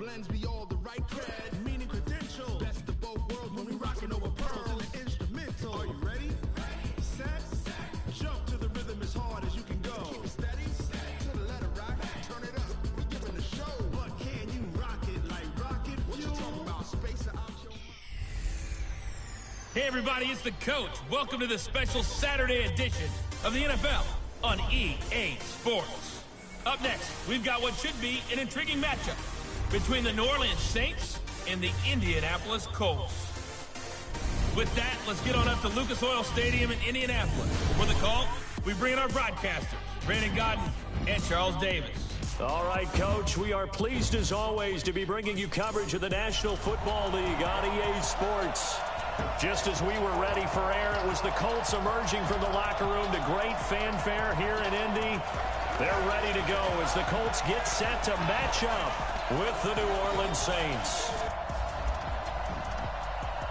lends me all the right cred, meaning credentials. Best of both worlds when we rockin' over pearls and the instrumental. Are you ready? Set. Jump to the rhythm as hard as you can go. Keep it steady. To the letter rock. Turn it up. We giving the show. But can you rock it like rocket fuel? What you talking about? Space or out your... Hey everybody, it's the Coach. Welcome to the special Saturday edition of the NFL on EA Sports. Up next, we've got what should be an intriguing matchup between the New Orleans Saints and the Indianapolis Colts. With that, let's get on up to Lucas Oil Stadium in Indianapolis. For the call, we bring in our broadcasters, Brandon Godden and Charles Davis. All right, Coach, we are pleased as always to be bringing you coverage of the National Football League on EA Sports. Just as we were ready for air, it was the Colts emerging from the locker room to great fanfare here in Indy. They're ready to go as the Colts get set to match up with the New Orleans Saints.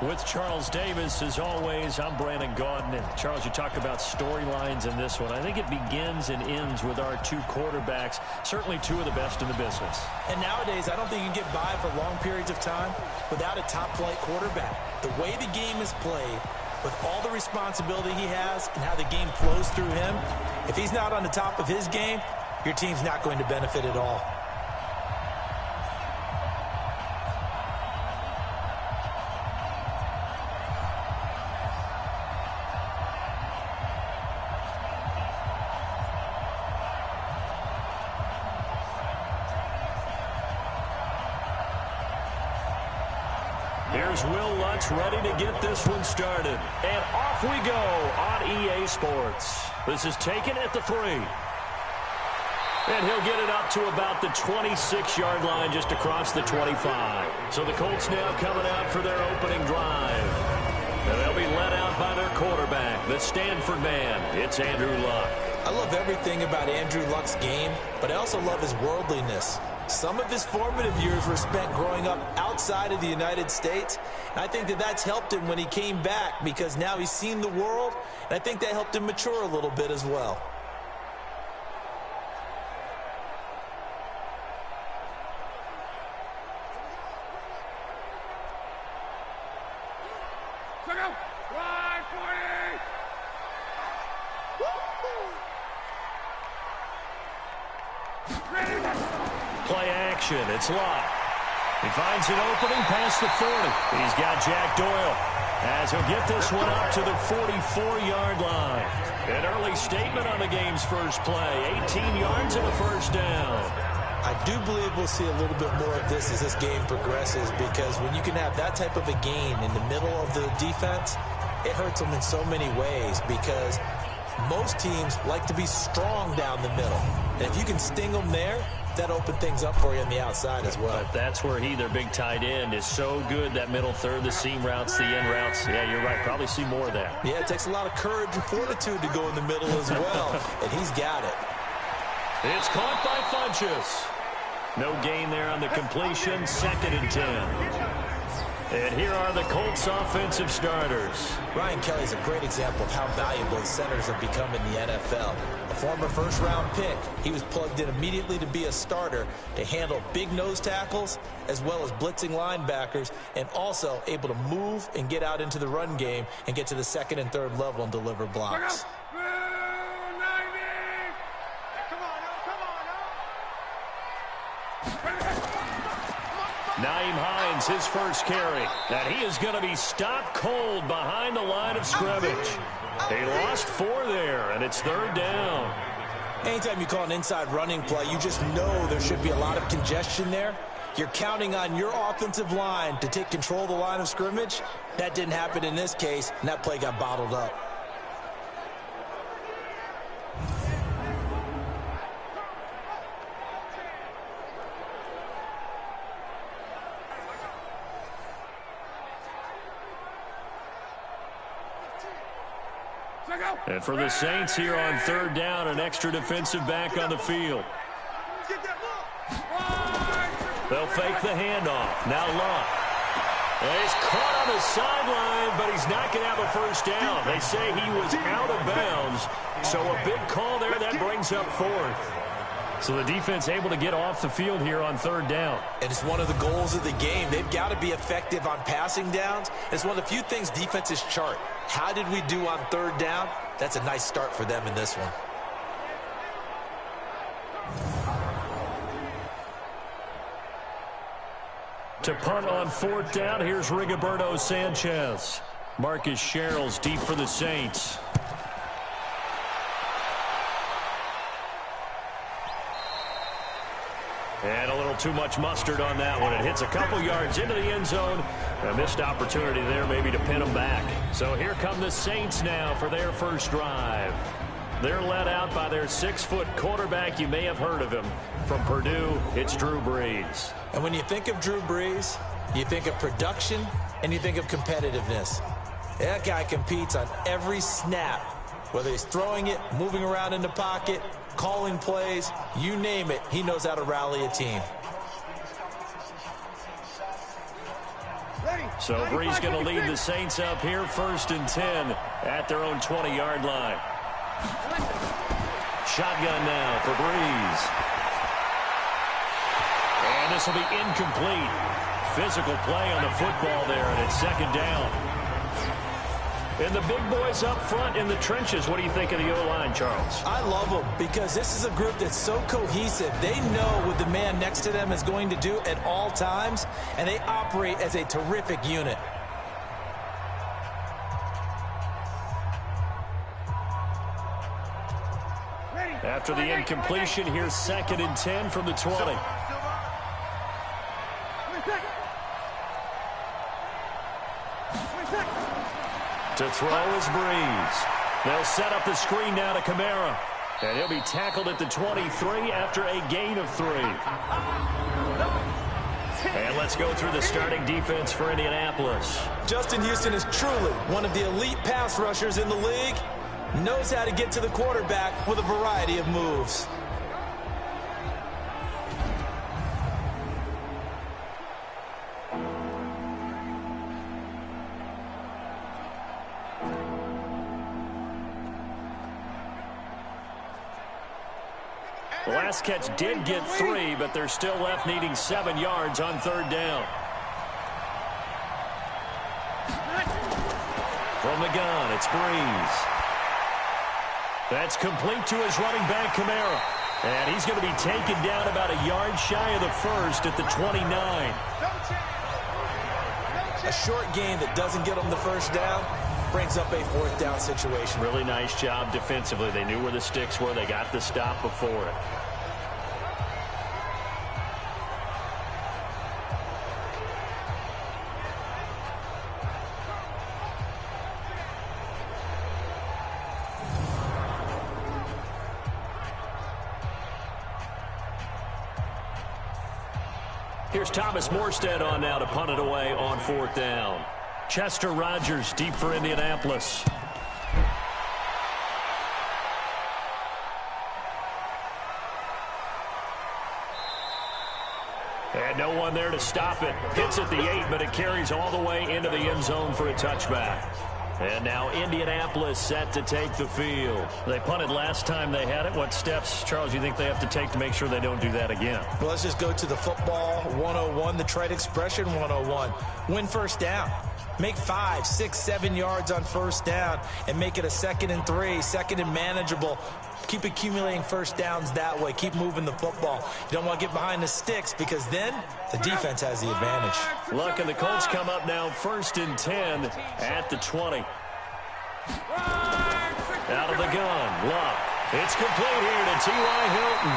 With Charles Davis, as always, I'm Brandon Gaudin. And Charles, you talk about storylines in this one. I think it begins and ends with our two quarterbacks, certainly two of the best in the business. And nowadays, I don't think you can get by for long periods of time without a top-flight quarterback. The way the game is played, with all the responsibility he has and how the game flows through him, if he's not on the top of his game, your team's not going to benefit at all. Here's Will Lutz ready to get this one started. And off we go on EA Sports. This is taken at the 3. And he'll get it up to about the 26-yard line just across the 25. So the Colts now coming out for their opening drive. And they'll be led out by their quarterback, the Stanford man. It's Andrew Luck. I love everything about Andrew Luck's game, but I also love his worldliness. Some of his formative years were spent growing up outside of the United States. And I think that that's helped him when he came back because now he's seen the world. And I think that helped him mature a little bit as well. Play action. It's Luck. He finds an opening past the 40. He's got Jack Doyle as he'll get this one up to the 44-yard line. An early statement on the game's first play. 18 yards and a first down. I do believe we'll see a little bit more of this as this game progresses because when you can have that type of a gain in the middle of the defense, it hurts them in so many ways because most teams like to be strong down the middle. And if you can sting them there, that opens things up for you on the outside as well. But that's where their big tight end, is so good. That middle third, the seam routes, the in routes. Yeah, you're right. Probably see more of that. Yeah, it takes a lot of courage and fortitude to go in the middle as well. And he's got it. It's caught by Funchess. No gain there on the completion. 2nd and 10. And here are the Colts offensive starters. Ryan Kelly's a great example of how valuable centers have become in the NFL. A former first-round pick, he was plugged in immediately to be a starter to handle big nose tackles as well as blitzing linebackers and also able to move and get out into the run game and get to the 2nd and 3rd level and deliver blocks. Nyheim Hines, his first carry. And he is going to be stopped cold behind the line of scrimmage. They lost 4 there, and it's 3rd down. Anytime you call an inside running play, you just know there should be a lot of congestion there. You're counting on your offensive line to take control of the line of scrimmage. That didn't happen in this case, and that play got bottled up. And for the Saints here on 3rd down, an extra defensive back on the field. They'll fake the handoff. Now Luck. And he's caught on the sideline, but he's not going to have a first down. They say he was out of bounds. So a big call there that brings up 4th. So the defense able to get off the field here on third down. And it's one of the goals of the game. They've got to be effective on passing downs. It's one of the few things defenses chart. How did we do on third down? That's a nice start for them in this one. To punt on fourth down, here's Rigoberto Sanchez. Marcus Sherrill's deep for the Saints. And a little too much mustard on that one. It hits a couple yards into the end zone. A missed opportunity there maybe to pin them back. So here come the Saints now for their first drive. They're led out by their 6-foot quarterback. You may have heard of him. From Purdue, it's Drew Brees. And when you think of Drew Brees, you think of production and you think of competitiveness. That guy competes on every snap, whether he's throwing it, moving around in the pocket, calling plays, you name it, he knows how to rally a team. So Brees going to lead the Saints up here, 1st and 10 at their own 20-yard line. Shotgun now for Brees. And this will be incomplete. Physical play on the football there, and it's 2nd down. And the big boys up front in the trenches. What do you think of the O-line, Charles? I love them because this is a group that's so cohesive. They know what the man next to them is going to do at all times, and they operate as a terrific unit. After the incompletion, here's 2nd and 10 from the 20. To throw is Brees. They'll set up the screen now to Kamara. And he'll be tackled at the 23 after a gain of 3. And let's go through the starting defense for Indianapolis. Justin Houston is truly one of the elite pass rushers in the league. Knows how to get to the quarterback with a variety of moves. The last catch did get 3, but they're still left needing 7 yards on 3rd down. From the gun, it's Brees. That's complete to his running back, Kamara. And he's going to be taken down about a yard shy of the 1st at the 29. A short gain that doesn't get them the 1st down brings up a 4th down situation. Really nice job defensively. They knew where the sticks were. They got the stop before it. Here's Thomas Morstead on now to punt it away on 4th down. Chester Rogers deep for Indianapolis. And no one there to stop it. Hits at the 8, but it carries all the way into the end zone for a touchback. And now Indianapolis set to take the field. They punted last time they had it. What steps, Charles, you think they have to take to make sure they don't do that again? Well, let's just go to the football 101, the trade expression 101. Win 1st down. Make 5, 6, 7 yards on 1st down and make it a 2nd and 3, 2nd and manageable. Keep accumulating 1st downs that way. Keep moving the football. You don't want to get behind the sticks because then the defense has the advantage. Luck and the Colts come up now 1st and 10 at the 20. Out of the gun, Luck. It's complete here to T.Y. Hilton.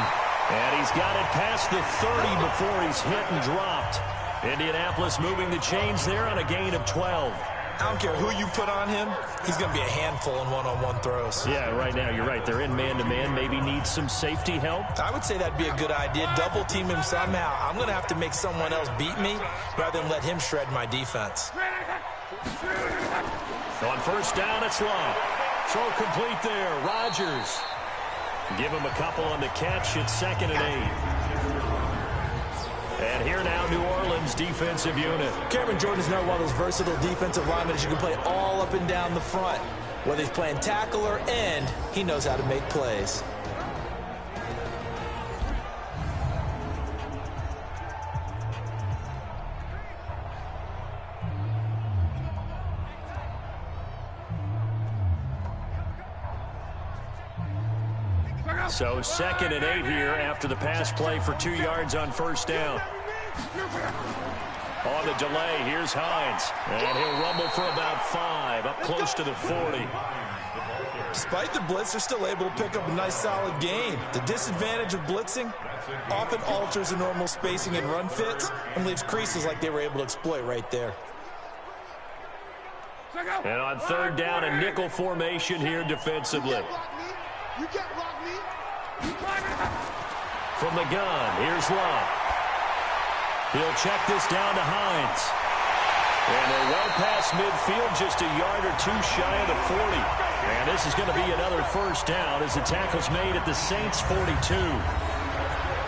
And he's got it past the 30 before he's hit and dropped. Indianapolis moving the chains there on a gain of 12. I don't care who you put on him. He's going to be a handful in one-on-one throws. Yeah, right now you're right. They're in man-to-man. Maybe need some safety help. I would say that'd be a good idea. Double team him somehow. I'm going to have to make someone else beat me rather than let him shred my defense. On 1st down, it's long. Throw complete there. Rodgers. Give him a couple on the catch. It's 2nd and 8. And here now, New Orleans defensive unit. Cameron Jordan's not one of those versatile defensive linemen that you can play all up and down the front. Whether he's playing tackle or end, he knows how to make plays. So 2nd and 8 here after the pass play for 2 yards on first down. On the delay, here's Hines. And he'll rumble for about 5, up close to the 40. Despite the blitz, they're still able to pick up a nice solid gain. The disadvantage of blitzing often alters the normal spacing and run fits and leaves creases like they were able to exploit right there. And on 3rd down, a nickel formation here defensively. From the gun, here's Love. He'll check this down to Hines. And they're well past midfield, just a yard or 2 shy of the 40. And this is going to be another first down as the tackle's made at the Saints' 42.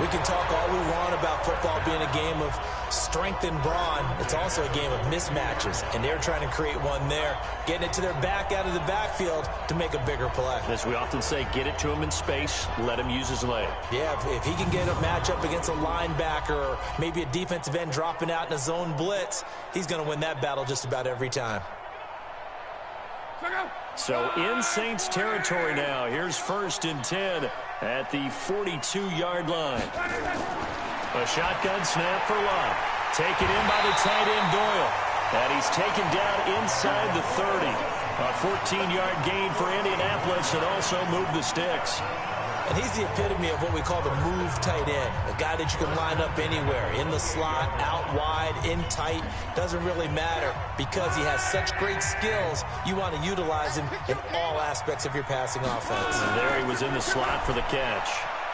We can talk all we want about football being a game of strength and brawn. It's also a game of mismatches, and they're trying to create one there, getting it to their back out of the backfield to make a bigger play. As we often say, get it to him in space, let him use his leg. Yeah, if he can get a matchup against a linebacker or maybe a defensive end dropping out in a zone blitz, he's going to win that battle just about every time. So in Saints territory now, here's 1st and 10 at the 42-yard line. A shotgun snap for Love. Taken in by the tight end Doyle. And he's taken down inside the 30. A 14-yard gain for Indianapolis and also moved the sticks. And he's the epitome of what we call the move tight end. A guy that you can line up anywhere, in the slot, out wide, in tight. Doesn't really matter because he has such great skills. You want to utilize him in all aspects of your passing offense. And there he was in the slot for the catch.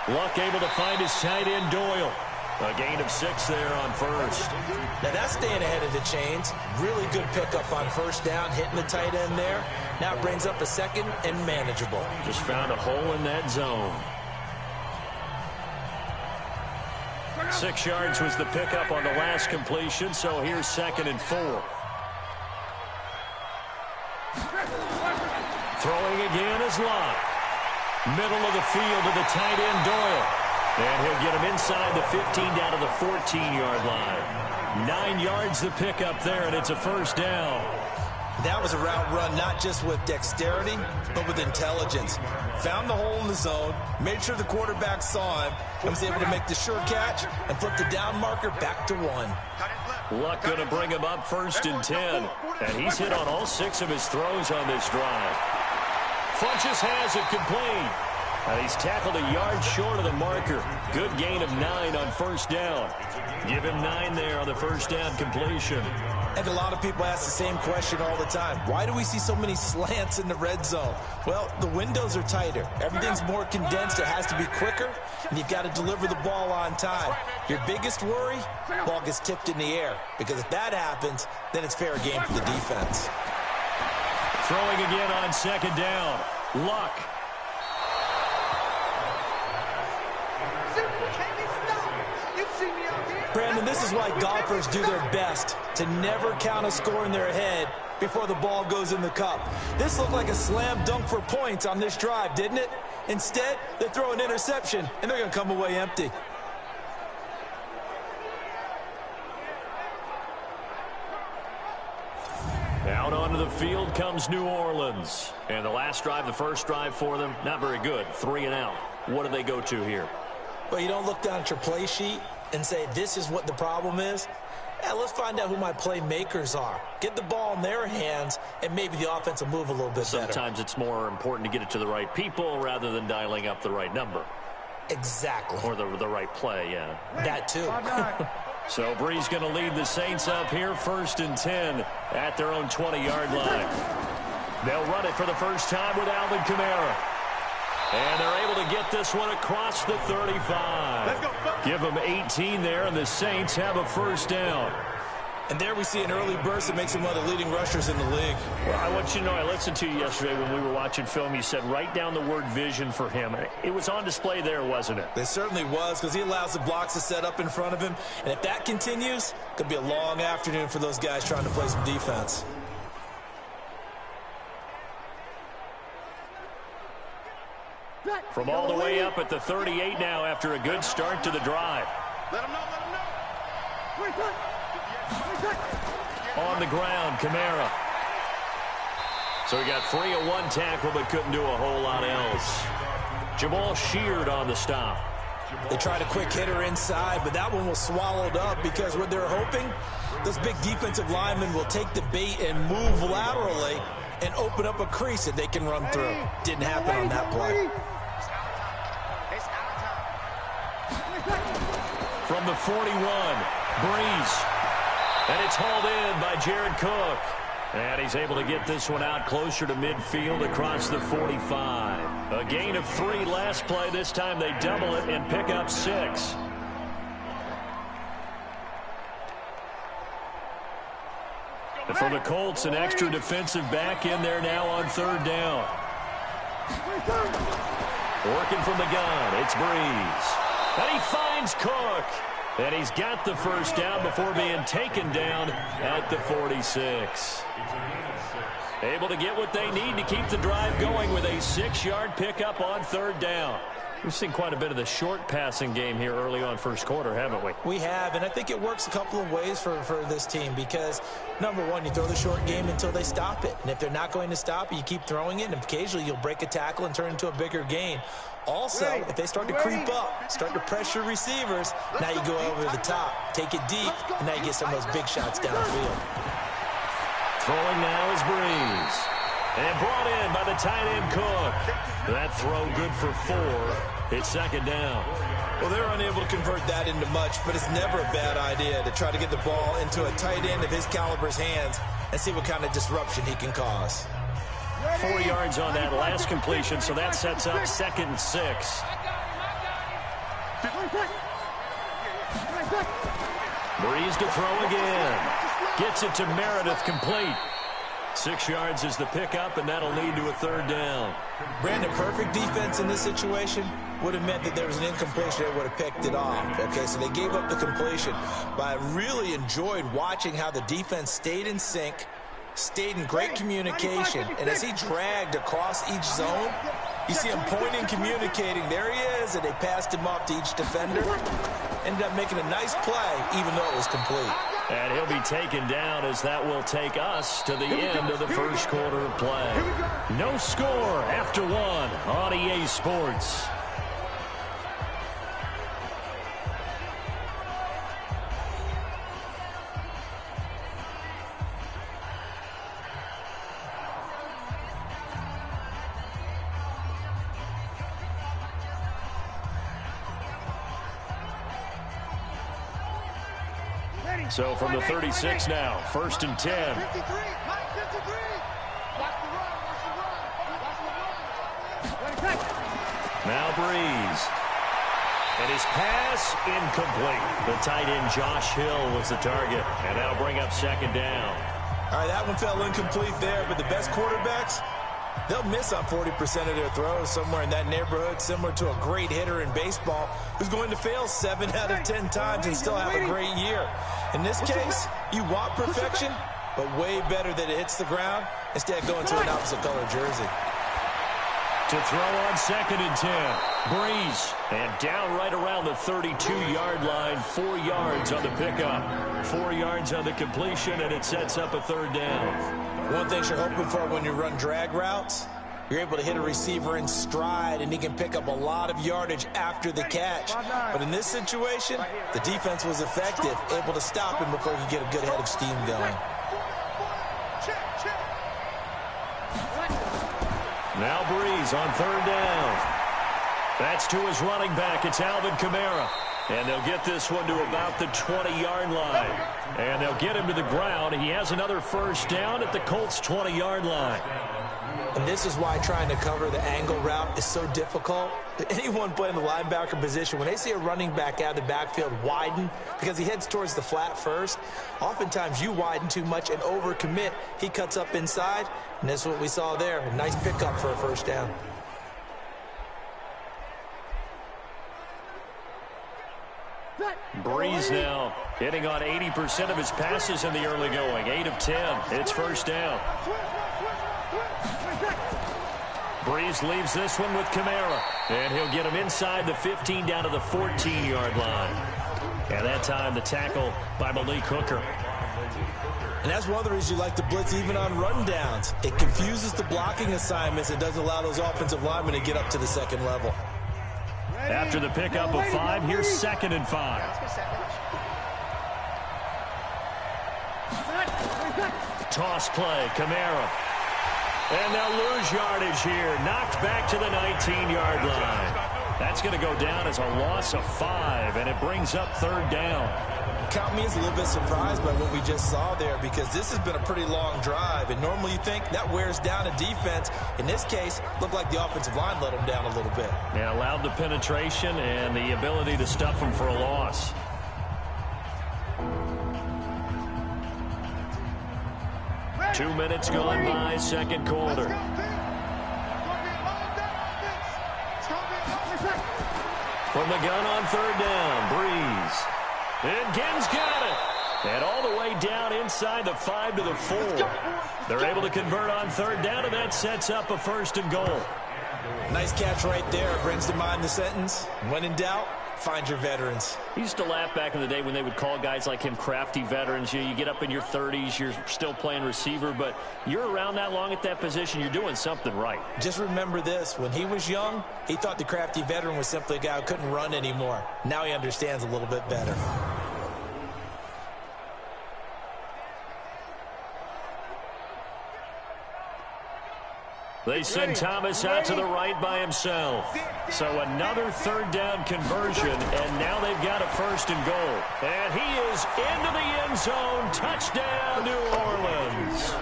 Luck able to find his tight end Doyle. A gain of 6 there on 1st. Now that's staying ahead of the chains. Really good pickup on 1st down, hitting the tight end there. Now it brings up a 2nd and manageable. Just found a hole in that zone. 6 yards was the pickup on the last completion, so here's 2nd and 4. Throwing again is Love. Middle of the field to the tight end Doyle. And he'll get him inside the 15 down to the 14-yard line. 9 yards the pickup there, and it's a 1st down. That was a route run not just with dexterity, but with intelligence. Found the hole in the zone, made sure the quarterback saw him, and was able to make the sure catch and flip the down marker back to 1. Luck going to bring him up 1st and 10. And he's hit on all 6 of his throws on this drive. Funches has it complete. And he's tackled a yard short of the marker. Good gain of 9 on 1st down. Give him 9 there on the 1st down completion. And a lot of people ask the same question all the time. Why do we see so many slants in the red zone? Well, the windows are tighter. Everything's more condensed. It has to be quicker, and you've got to deliver the ball on time. Your biggest worry, ball gets tipped in the air. Because if that happens, then it's fair game for the defense. Throwing again on 2nd down. Luck. Brandon, this is why golfers do their best to never count a score in their head before the ball goes in the cup. This looked like a slam dunk for points on this drive, didn't it? Instead, they throw an interception, and they're going to come away empty. Out onto the field comes New Orleans. And the last drive, the first drive for them, not very good. 3 and out. What do they go to here? Well, you don't look down at your play sheet and say, this is what the problem is. Yeah, let's find out who my playmakers are. Get the ball in their hands, and maybe the offense will move a little bit better. Sometimes it's more important to get it to the right people rather than dialing up the right number. Exactly. Or the right play, yeah. That too. So Bree's going to lead the Saints up here, 1st and 10 at their own 20-yard line. They'll run it for the first time with Alvin Kamara. And they're able to get this one across the 35. Give them 18 there, and the Saints have a 1st down. And there we see an early burst that makes him one of the leading rushers in the league. Well, I want you to know, I listened to you yesterday when we were watching film. You said write down the word vision for him. It was on display there, wasn't it? It certainly was, because he allows the blocks to set up in front of him. And if that continues, it could be a long afternoon for those guys trying to play some defense. From all the way up at the 38 now after a good start to the drive. Let him know, let him know. On the ground, Kamara. So he got free of one tackle but couldn't do a whole lot else. Jamal Sheard on the stop. They tried a quick hitter inside, but that one was swallowed up because what they're hoping, those big defensive linemen will take the bait and move laterally and open up a crease that they can run through. Didn't happen on that play. From the 41, Breeze. And it's hauled in by Jared Cook. And he's able to get this one out closer to midfield across the 45. A gain of 3 last play. This time they double it and pick up 6. And for the Colts, an extra defensive back in there now on 3rd down. Working from the gun, it's Breeze. And he finds Cook. And he's got the first down before being taken down at the 46. Able to get what they need to keep the drive going with a 6-yard pickup on 3rd down. We've seen quite a bit of the short passing game here early on first quarter, haven't we? We have, and I think it works a couple of ways for this team because, number one, you throw the short game until they stop it. And if they're not going to stop it, you keep throwing it, and occasionally you'll break a tackle and turn it into a bigger gain. Also, if they start to creep up, start to pressure receivers, now you go over the top, take it deep, and now you get some of those big shots downfield. Throwing now is Breeze. And brought in by the tight end Cook. That throw good for 4. It's 2nd down. Well, they're unable to convert that into much, but it's never a bad idea to try to get the ball into a tight end of his caliber's hands and see what kind of disruption he can cause. 4 yards on that last completion, so that sets up 2nd and 6. Breeze to throw again. Gets it to Meredith, complete. 6 yards is the pickup, and that'll lead to a 3rd down. Brandon, perfect defense in this situation would have meant that there was an incompletion that would have picked it off. Okay, so they gave up the completion. But I really enjoyed watching how the defense stayed in sync, stayed in great communication, and as he dragged across each zone, you see him pointing, communicating. There he is, and they passed him off to each defender. Ended up making a nice play, even though it was complete. And he'll be taken down as that will take us to the end of the first quarter of play. No score after 1 on EA Sports. So from the 36 now, 1st and 10. Now Breeze. And his pass incomplete. The tight end Josh Hill was the target. And that'll bring up 2nd down. All right, that one fell incomplete there, but the best quarterbacks, they'll miss on 40% of their throws, somewhere in that neighborhood, similar to a great hitter in baseball who's going to fail 7 out of 10 times and still have a great year. In this case, you want perfection, but way better that it hits the ground instead of going to an opposite color jersey. To throw on 2nd and 10. Breeze. And down right around the 32-yard line. 4 yards on the pickup. 4 yards on the completion, and it sets up a 3rd down. One thing you're hoping for when you run drag routes, you're able to hit a receiver in stride, and he can pick up a lot of yardage after the catch. But in this situation, the defense was effective, able to stop him before he could get a good head of steam going. Now Breeze on 3rd down. That's to his running back. It's Alvin Kamara. And they'll get this one to about the 20-yard line. And they'll get him to the ground. He has another first down at the Colts' 20-yard line. And this is why trying to cover the angle route is so difficult. Anyone playing the linebacker position, when they see a running back out of the backfield widen because he heads towards the flat first, oftentimes you widen too much and overcommit. He cuts up inside, and that's what we saw there. A nice pickup for a first down. Breeze now hitting on 80% of his passes in the early going. 8 of 10. It's first down. Breeze leaves this one with Kamara. And he'll get him inside the 15 down to the 14-yard line. And that time the tackle by Malik Hooker. And that's one of the reasons you like to blitz even on run downs. It confuses the blocking assignments and doesn't allow those offensive linemen to get up to the second level. After the pickup of 5, here's 2nd and 5. Toss play, Kamara. And they'll lose yardage here. Knocked back to the 19-yard line. That's going to go down as a loss of 5, and it brings up 3rd down. Count me as a little bit surprised by what we just saw there, because this has been a pretty long drive, and normally you think that wears down a defense. In this case, looked like the offensive line let them down a little bit. Yeah, allowed the penetration and the ability to stuff them for a loss. Two minutes gone by, second quarter. From the gun on 3rd down, Breeze. And Gibbs got it. And all the way down inside the 5 to the 4. They're able to convert on 3rd down, and that sets up a 1st and goal. Nice catch right there. Brings to mind the sentence, when in doubt, find your veterans. He used to laugh back in the day when they would call guys like him crafty veterans. You get up in your 30s, you're still playing receiver, but you're around that long at that position, you're doing something right. Just remember this. When he was young, he thought the crafty veteran was simply a guy who couldn't run anymore. Now he understands a little bit better. They send Thomas out to the right by himself. So another 3rd down conversion, and now they've got a 1st and goal. And he is into the end zone. Touchdown, New Orleans.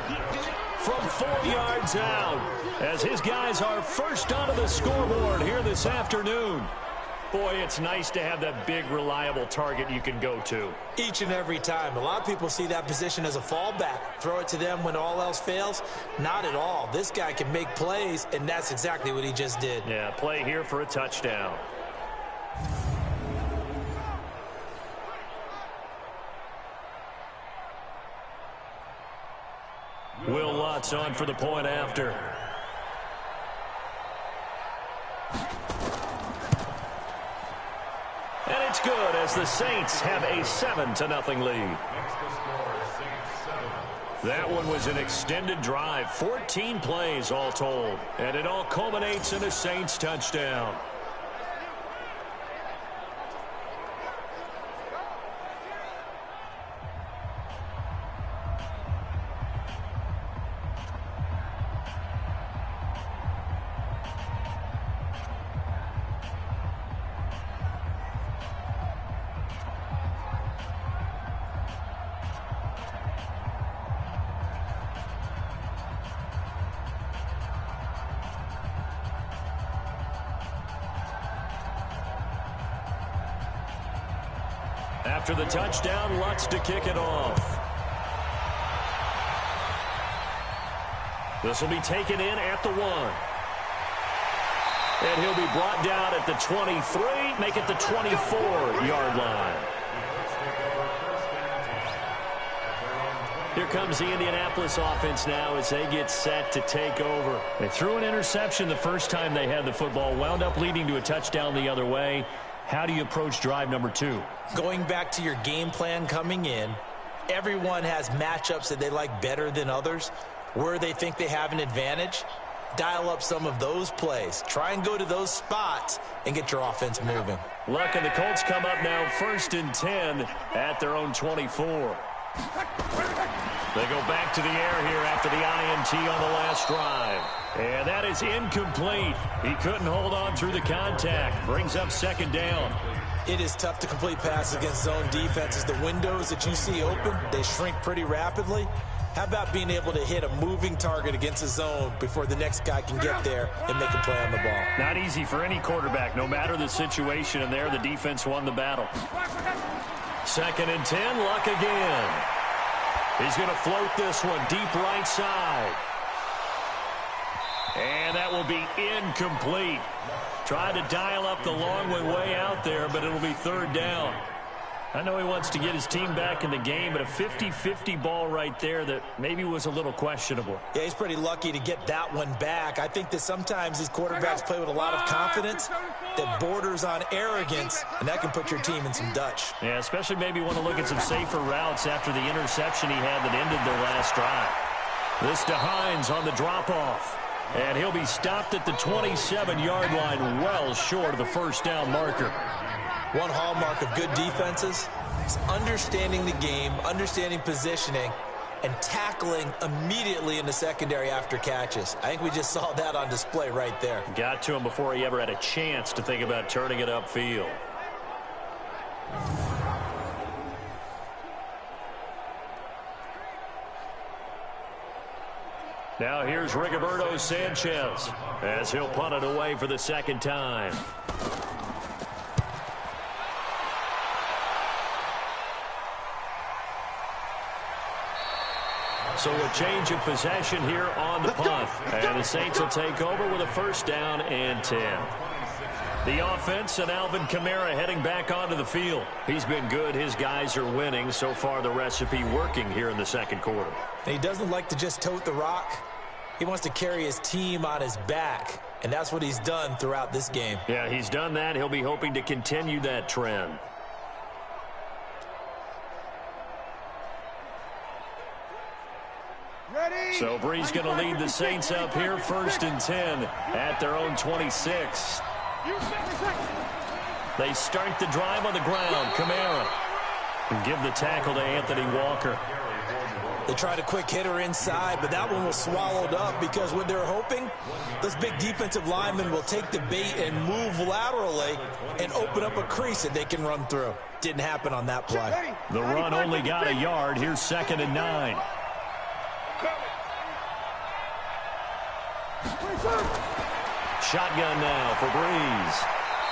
From 4 yards out, as his guys are first onto the scoreboard here this afternoon. Boy, it's nice to have that big, reliable target you can go to. Each and every time. A lot of people see that position as a fallback. Throw it to them when all else fails. Not at all. This guy can make plays, and that's exactly what he just did. Yeah, play here for a touchdown. Will Lutz on for the point after. And it's good as the Saints have a 7-0 lead. That one was an extended drive, 14 plays all told. And it all culminates in a Saints touchdown. After the touchdown, Lutz to kick it off. This will be taken in at the 1. And he'll be brought down at the 23, make it the 24-yard line. Here comes the Indianapolis offense now as they get set to take over. They threw an interception the first time they had the football, wound up leading to a touchdown the other way. How do you approach drive number 2? Going back to your game plan coming in, everyone has matchups that they like better than others. Where they think they have an advantage, dial up some of those plays. Try and go to those spots and get your offense moving. Luck and the Colts come up now 1st and 10 at their own 24. They go back to the air here after the INT on the last drive. And that is incomplete. He couldn't hold on through the contact. Brings up 2nd down. It is tough to complete passes against zone defenses. The windows that you see open, they shrink pretty rapidly. How about being able to hit a moving target against a zone before the next guy can get there and make a play on the ball? Not easy for any quarterback, no matter the situation, and there the defense won the battle. 2nd and 10, Luck again. He's going to float this one deep right side. And that will be incomplete. Tried to dial up the long way out there, but it'll be 3rd down. I know he wants to get his team back in the game, but a 50-50 ball right there that maybe was a little questionable. Yeah, he's pretty lucky to get that one back. I think that sometimes these quarterbacks play with a lot of confidence that borders on arrogance, and that can put your team in some Dutch. Yeah, especially maybe want to look at some safer routes after the interception he had that ended their last drive. This to Hines on the drop-off. And he'll be stopped at the 27-yard line, well short of the first down marker. One hallmark of good defenses is understanding the game, understanding positioning, and tackling immediately in the secondary after catches. I think we just saw that on display right there. Got to him before he ever had a chance to think about turning it upfield. Now here's Rigoberto Sanchez as he'll punt it away for the second time. So a change of possession here on the punt. And the Saints will take over with a first down and 10. The offense and Alvin Kamara heading back onto the field. He's been good. His guys are winning. So far the recipe working here in the second quarter. And he doesn't like to just tote the rock. He wants to carry his team on his back. And that's what he's done throughout this game. Yeah, he's done that. He'll be hoping to continue that trend. So Bree's going to lead the Saints up here, first and 10 at their own 26. They start the drive on the ground. Kamara and give the tackle to Anthony Walker. They tried a quick hitter inside, but that one was swallowed up because what they're hoping, those big defensive linemen will take the bait and move laterally and open up a crease that they can run through. Didn't happen on that play. The run only got a yard. Here's 2nd and 9. Shotgun now for Breeze.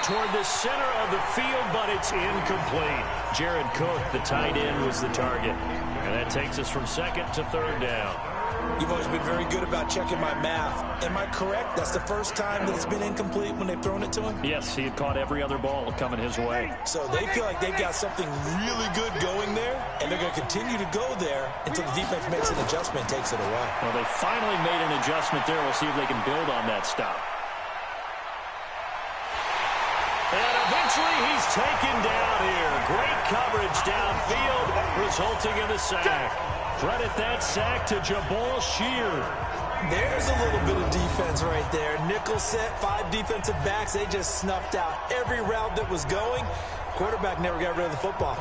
Toward the center of the field, but it's incomplete. Jared Cook, the tight end, was the target. And that takes us from 2nd to 3rd down. You've always been very good about checking my math. Am I correct? That's the first time that it's been incomplete when they've thrown it to him? Yes, he had caught every other ball coming his way. So they feel like they've got something really good going there, and they're going to continue to go there until the defense makes an adjustment and takes it away. Well, they finally made an adjustment there. We'll see if they can build on that stop. And eventually he's taken down here. Great coverage downfield, resulting in the sack. Credit that sack to Jabal Shear. There's a little bit of defense right there. Nickel set, 5 defensive backs. They just snuffed out every route that was going. Quarterback never got rid of the football.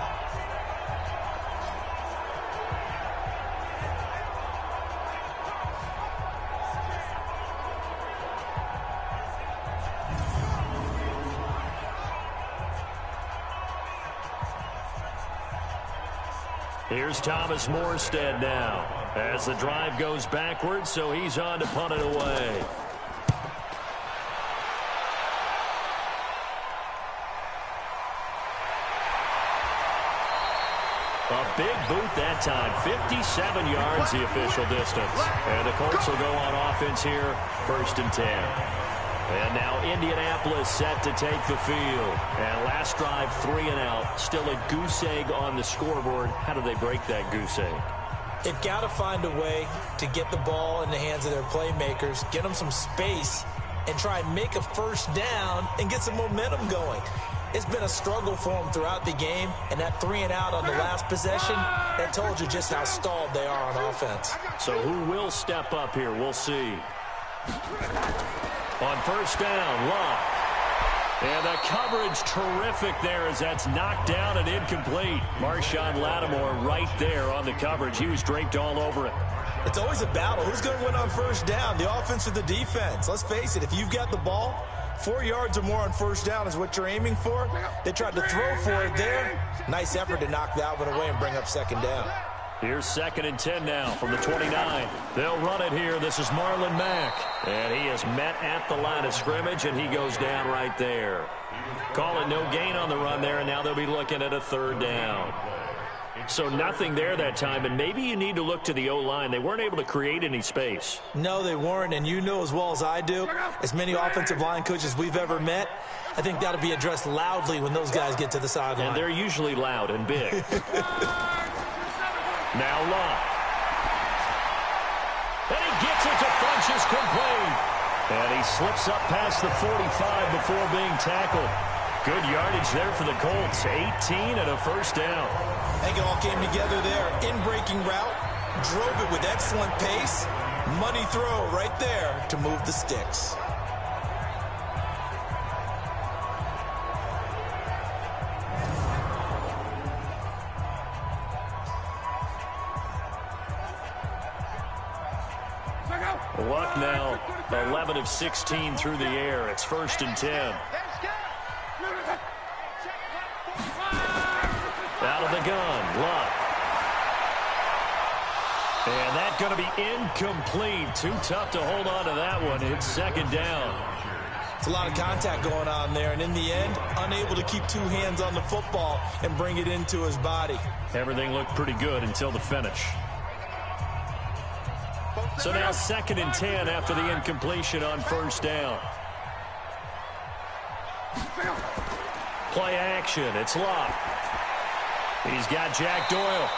Here's Thomas Morstead now as the drive goes backwards, so he's on to punt it away. A big boot that time, 57 yards the official distance. And the Colts will go on offense here, 1st and 10. And now Indianapolis set to take the field. And last drive, 3 and out. Still a goose egg on the scoreboard. How do they break that goose egg? They've got to find a way to get the ball in the hands of their playmakers, get them some space, and try and make a first down and get some momentum going. It's been a struggle for them throughout the game, and that 3 and out on the last possession, that told you just how stalled they are on offense. So who will step up here? We'll see. On first down, Love. And the coverage terrific there as that's knocked down and incomplete. Marshawn Lattimore right there on the coverage. He was draped all over it. It's always a battle. Who's going to win on first down, the offense or the defense? Let's face it, if you've got the ball, 4 yards or more on first down is what you're aiming for. They tried to throw for it there. Nice effort to knock that one away and bring up 2nd down. Here's 2nd and 10 now from the 29. They'll run it here. This is Marlon Mack. And he is met at the line of scrimmage, and he goes down right there. Call it no gain on the run there, and now they'll be looking at a 3rd down. So nothing there that time, and maybe you need to look to the O-line. They weren't able to create any space. No, they weren't, and you know as well as I do, as many offensive line coaches we've ever met, I think that'll be addressed loudly when those guys get to the sideline. And they're usually loud and big. Now Locke. And he gets it to Funchess complete. And he slips up past the 45 before being tackled. Good yardage there for the Colts. 18 and a first down. I think it all came together there. In-breaking route, drove it with excellent pace. Money throw right there to move the sticks. Luck now 11 of 16 through the air. It's 1st and 10. Out of the gun, Luck. And that's going to be incomplete. Too tough to hold on to that one. It's 2nd down. It's a lot of contact going on there, and in the end, unable to keep 2 hands on the football and bring it into his body. Everything looked pretty good until the finish. So now 2nd and 10 after the incompletion on 1st down. Play action. It's Locke. He's got Jack Doyle.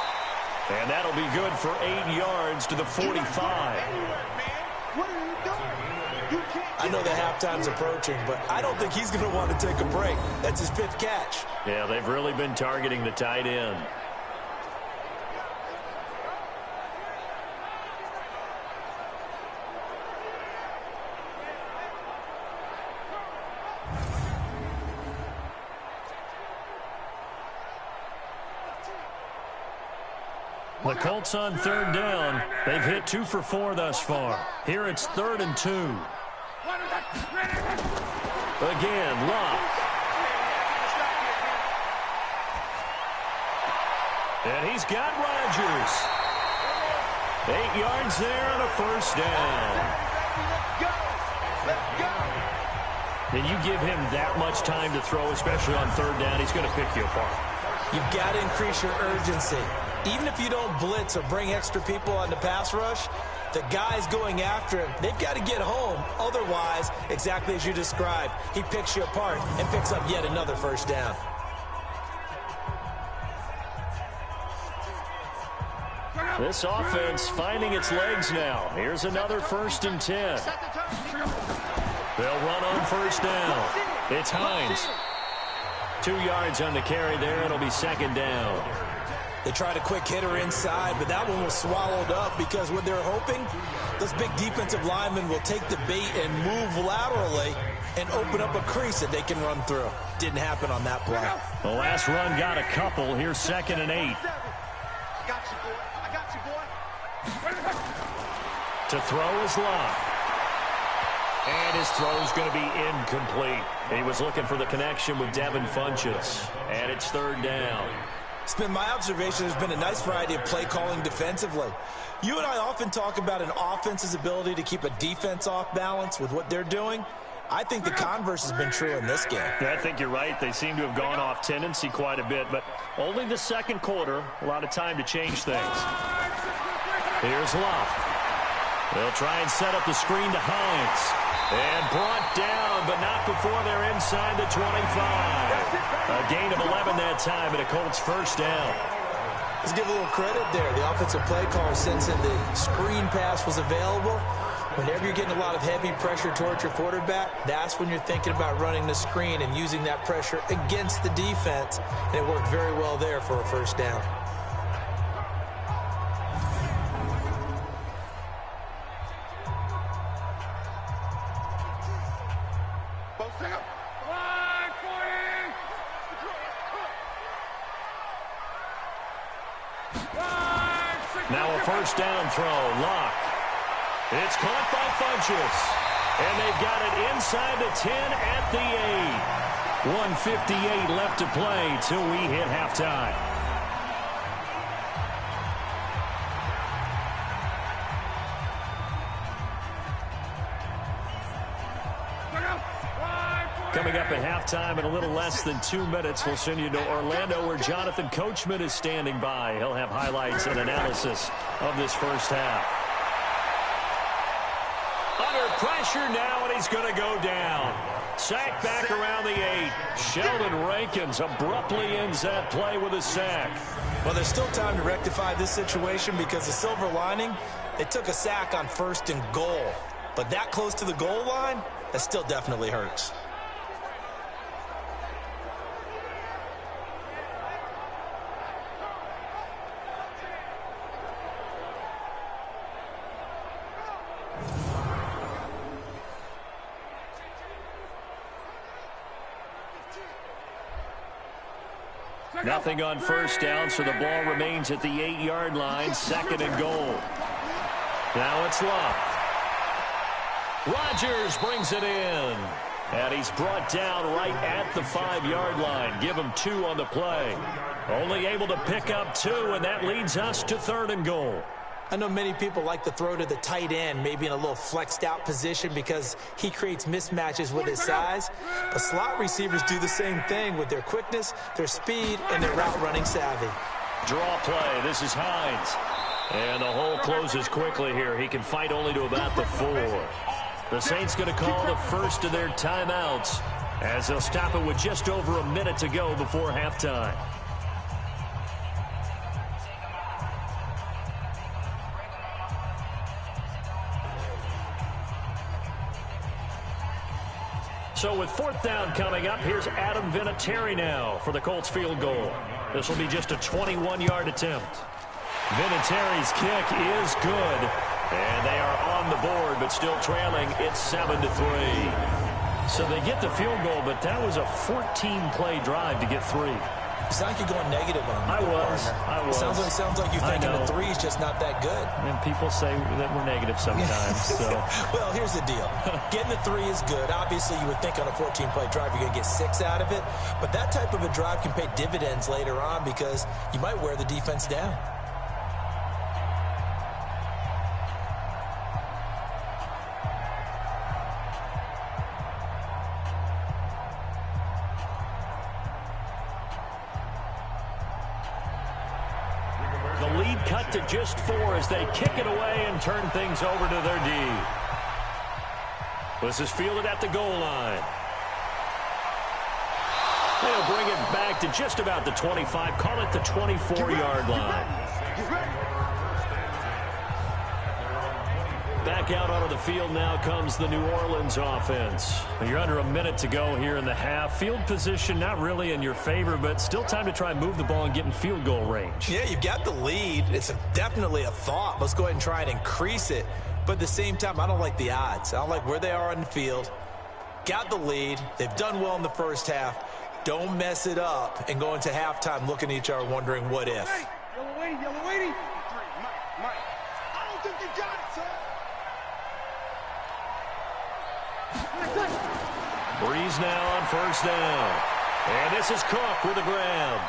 And that'll be good for 8 yards to the 45. I know the halftime's approaching, but I don't think he's going to want to take a break. That's his 5th catch. Yeah, they've really been targeting the tight end. The Colts on 3rd down. They've hit 2 for 4 thus far. Here it's 3rd and 2. Again, Locke. And he's got Rodgers. 8 yards there on a 1st down. And you give him that much time to throw, especially on 3rd down, he's going to pick you apart. You've got to increase your urgency. Even if you don't blitz or bring extra people on the pass rush, the guys going after him, they've got to get home. Otherwise, exactly as you described, he picks you apart and picks up yet another 1st down. This offense finding its legs now. Here's another 1st and 10. They'll run on 1st down. It's Hines. 2 yards on the carry there. It'll be 2nd down. They tried a quick hitter inside, but that one was swallowed up because what they're hoping, those big defensive linemen will take the bait and move laterally and open up a crease that they can run through. Didn't happen on that play. The last run got a couple. Here's 2nd and 8. To throw is Locke. And his throw's going to be incomplete. He was looking for the connection with Devin Funchess. And it's 3rd down. It's been my observation there's been a nice variety of play calling defensively. You and I often talk about an offense's ability to keep a defense off balance with what they're doing. I think the converse has been true in this game. Yeah, I think you're right. They seem to have gone off tendency quite a bit, but only the 2nd quarter, a lot of time to change things. Here's Locke. They'll try and set up the screen to Hines. And brought down, but not before they're inside the 25. A gain of 11 that time, and a Colts 1st down. Let's give a little credit there. The offensive play caller, sensing the screen pass was available. Whenever you're getting a lot of heavy pressure towards your quarterback, that's when you're thinking about running the screen and using that pressure against the defense. And it worked very well there for a 1st down. Now a 1st down throw. Locke. It's caught by Funchess. And they've got it inside the 10 at the 8. 1:58 left to play till we hit halftime. Coming up at halftime in a little less than 2 minutes, we'll send you to Orlando where Jonathan Coachman is standing by. He'll have highlights and analysis of this first half. Under pressure now, and he's going to go down. Sack back around the 8. Sheldon Rankins abruptly ends that play with a sack. Well, there's still time to rectify this situation because the silver lining, they took a sack on 1st and goal. But that close to the goal line, that still definitely hurts. Nothing on first down, so the ball remains at the 8-yard line, 2nd and goal. Now it's Love. Rodgers brings it in. And he's brought down right at the 5-yard line. Give him 2 on the play. Only able to pick up 2, and that leads us to 3rd and goal. I know many people like to throw to the tight end, maybe in a little flexed out position because he creates mismatches with his size. But slot receivers do the same thing with their quickness, their speed, and their route running savvy. Draw play. This is Hines. And the hole closes quickly here. He can fight only to about the 4. The Saints going to call the first of their timeouts as they'll stop it with just over a minute to go before halftime. So with 4th down coming up, here's Adam Vinatieri now for the Colts field goal. This will be just a 21-yard attempt. Vinatieri's kick is good, and they are on the board, but still trailing. It's 7-3. So they get the field goal, but that was a 14-play drive to get 3. You sound like you're going negative on me. I was. It sounds like you're thinking the 3 is just not that good. And people say that we're negative sometimes. So. Well, here's the deal. Getting the 3 is good. Obviously, you would think on a 14-play drive you're going to get 6 out of it. But that type of a drive can pay dividends later on because you might wear the defense down. Cut to just 4 as they kick it away and turn things over to their D. This is fielded at the goal line. They'll bring it back to just about the 25. Call it the 24-yard line. Back out onto the field now comes the New Orleans offense. You're under a minute to go here in the half. Field position not really in your favor, but still time to try and move the ball and get in field goal range. Yeah, you've got the lead. It's definitely a thought. Let's go ahead and try and increase it. But at the same time, I don't like the odds. I don't like where they are on the field. Got the lead. They've done well in the first half. Don't mess it up and go into halftime looking at each other wondering what if. Hey, yellow lady, yellow lady. Mike. I don't think you got it, sir. Breeze now on first down. And this is Cook with a grab.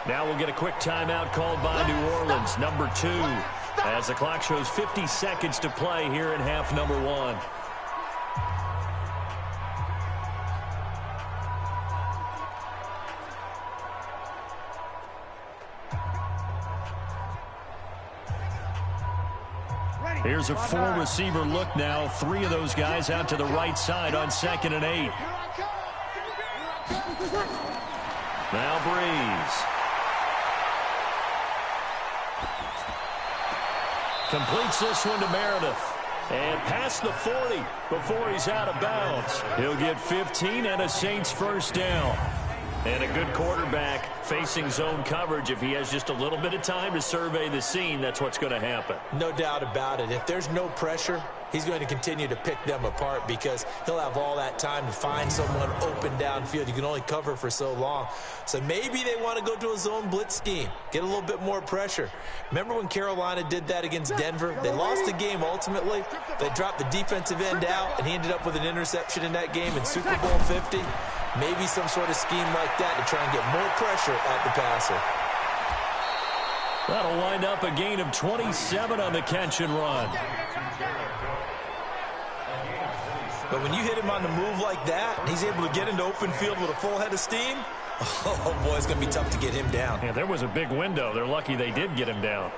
Now we'll get a quick timeout called by New Orleans, number 2, as the clock shows 50 seconds to play here in half number 1. Here's a 4-receiver look now. 3 of those guys out to the right side on 2nd and 8. Now Breeze. Completes this one to Meredith. And past the 40 before he's out of bounds. He'll get 15 and a Saints first down. And a good quarterback facing zone coverage. If he has just a little bit of time to survey the scene, that's what's going to happen. No doubt about it. If there's no pressure, he's going to continue to pick them apart because he'll have all that time to find someone open downfield. You can only cover for so long. So maybe they want to go to a zone blitz scheme, get a little bit more pressure. Remember when Carolina did that against Denver? They lost the game ultimately. They dropped the defensive end out, and he ended up with an interception in that game in Super Bowl 50. Maybe some sort of scheme like that to try and get more pressure at the passer. That'll wind up a gain of 27 on the catch and run. But when you hit him on the move like that, and he's able to get into open field with a full head of steam, oh boy, it's going to be tough to get him down. Yeah, there was a big window. They're lucky they did get him down.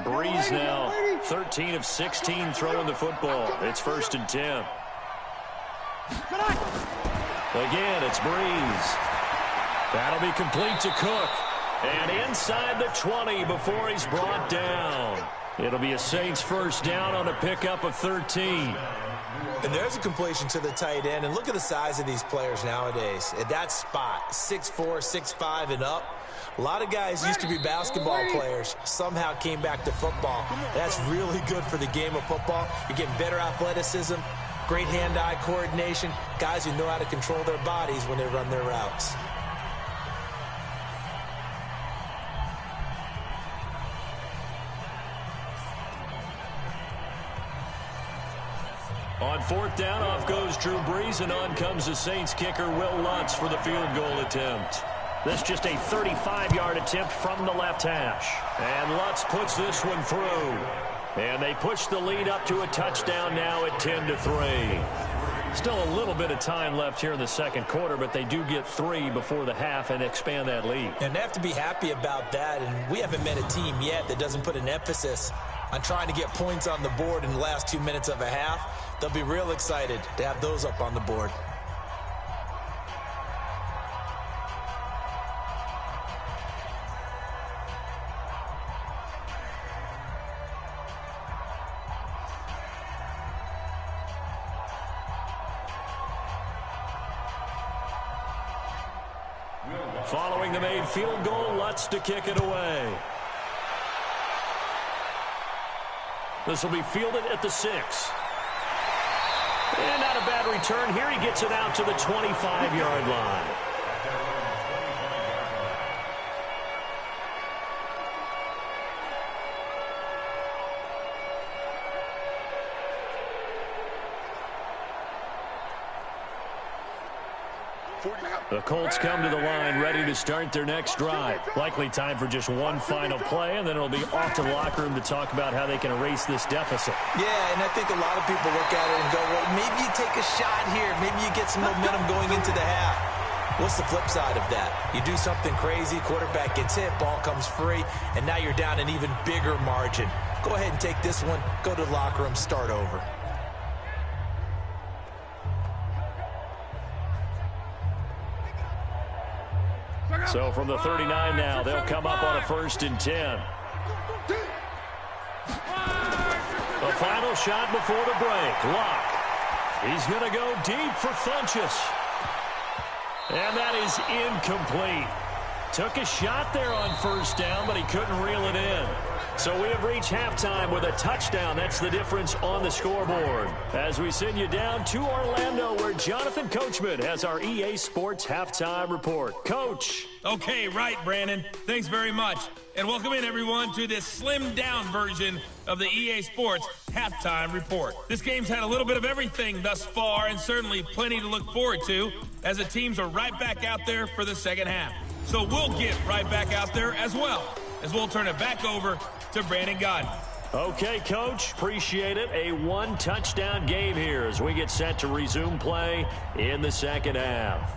Breeze now, 13 of 16 throwing the football. It's 1st and 10. Again, it's Breeze. That'll be complete to Cook. And inside the 20 before he's brought down. It'll be a Saints first down on a pickup of 13. And there's a completion to the tight end. And look at the size of these players nowadays. At that spot, 6'4", 6'5", and up. A lot of guys used to be basketball players, somehow came back to football. That's really good for the game of football. You're getting better athleticism, great hand-eye coordination, guys who know how to control their bodies when they run their routes. On 4th down, off goes Drew Brees, and on comes the Saints kicker, Will Lutz, for the field goal attempt. This just a 35-yard attempt from the left hash. And Lutz puts this one through. And they push the lead up to a touchdown now at 10-3. Still a little bit of time left here in the second quarter, but they do get 3 before the half and expand that lead. And they have to be happy about that. And we haven't met a team yet that doesn't put an emphasis on trying to get points on the board in the last 2 minutes of a half. They'll be real excited to have those up on the board. Following the made field goal, Lutz to kick it away. This will be fielded at the 6. And not a bad return here. He gets it out to the 25-yard line. The Colts come to the line ready to start their next drive. Likely time for just one final play, and then it'll be off to the locker room to talk about how they can erase this deficit. Yeah, and I think a lot of people look at it and go, well, maybe you take a shot here. Maybe you get some momentum going into the half. What's the flip side of that? You do something crazy, quarterback gets hit, ball comes free, and now you're down an even bigger margin. Go ahead and take this one, go to the locker room, start over. So from the 39 now, they'll come up on a 1st and 10. The final shot before the break. Locke. He's going to go deep for Funchess. And that is incomplete. Took a shot there on 1st down, but he couldn't reel it in. So we have reached halftime with a touchdown. That's the difference on the scoreboard. As we send you down to Orlando, where Jonathan Coachman has our EA Sports Halftime Report. Coach. Okay, right, Brandon. Thanks very much. And welcome in, everyone, to this slimmed-down version of the EA Sports Halftime Report. This game's had a little bit of everything thus far, and certainly plenty to look forward to, as the teams are right back out there for the second half. So we'll get right back out there as well, as we'll turn it back over to Brandon Godden. Okay, Coach. Appreciate it. A one-touchdown game here as we get set to resume play in the second half.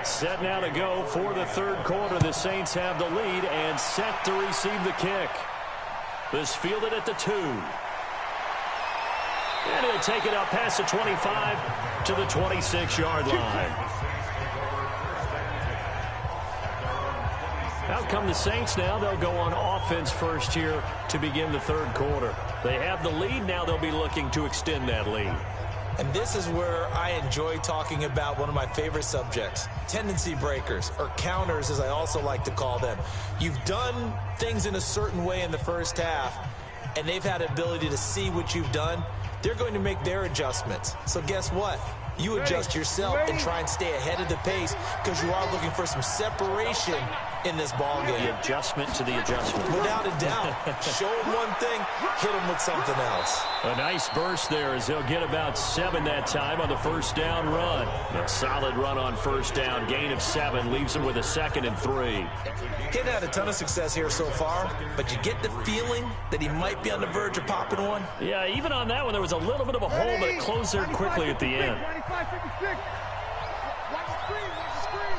Set now to go for the third quarter. The Saints have the lead and set to receive the kick. This fielded at the 2. And he'll take it up past the 25 to the 26-yard line. Out come the Saints now. They'll go on offense first here to begin the third quarter. They have the lead. Now they'll be looking to extend that lead. And this is where I enjoy talking about one of my favorite subjects, tendency breakers, or counters as I also like to call them. You've done things in a certain way in the first half, and they've had the ability to see what you've done. They're going to make their adjustments. So guess what? You adjust yourself and try and stay ahead of the pace because you are looking for some separation in this ball game. The adjustment to the adjustment. Without a doubt. Show them one thing, hit them with something else. A nice burst there as they'll get about 7 that time on the first down run. A solid run on first down. Gain of 7 leaves them with a 2nd and 3. He's had a ton of success here so far, but you get the feeling that he might be on the verge of popping one. Yeah, even on that one, there was a little bit of a hole, but it closed there quickly at the end. 95-56. Watch the screen. Watch the screen.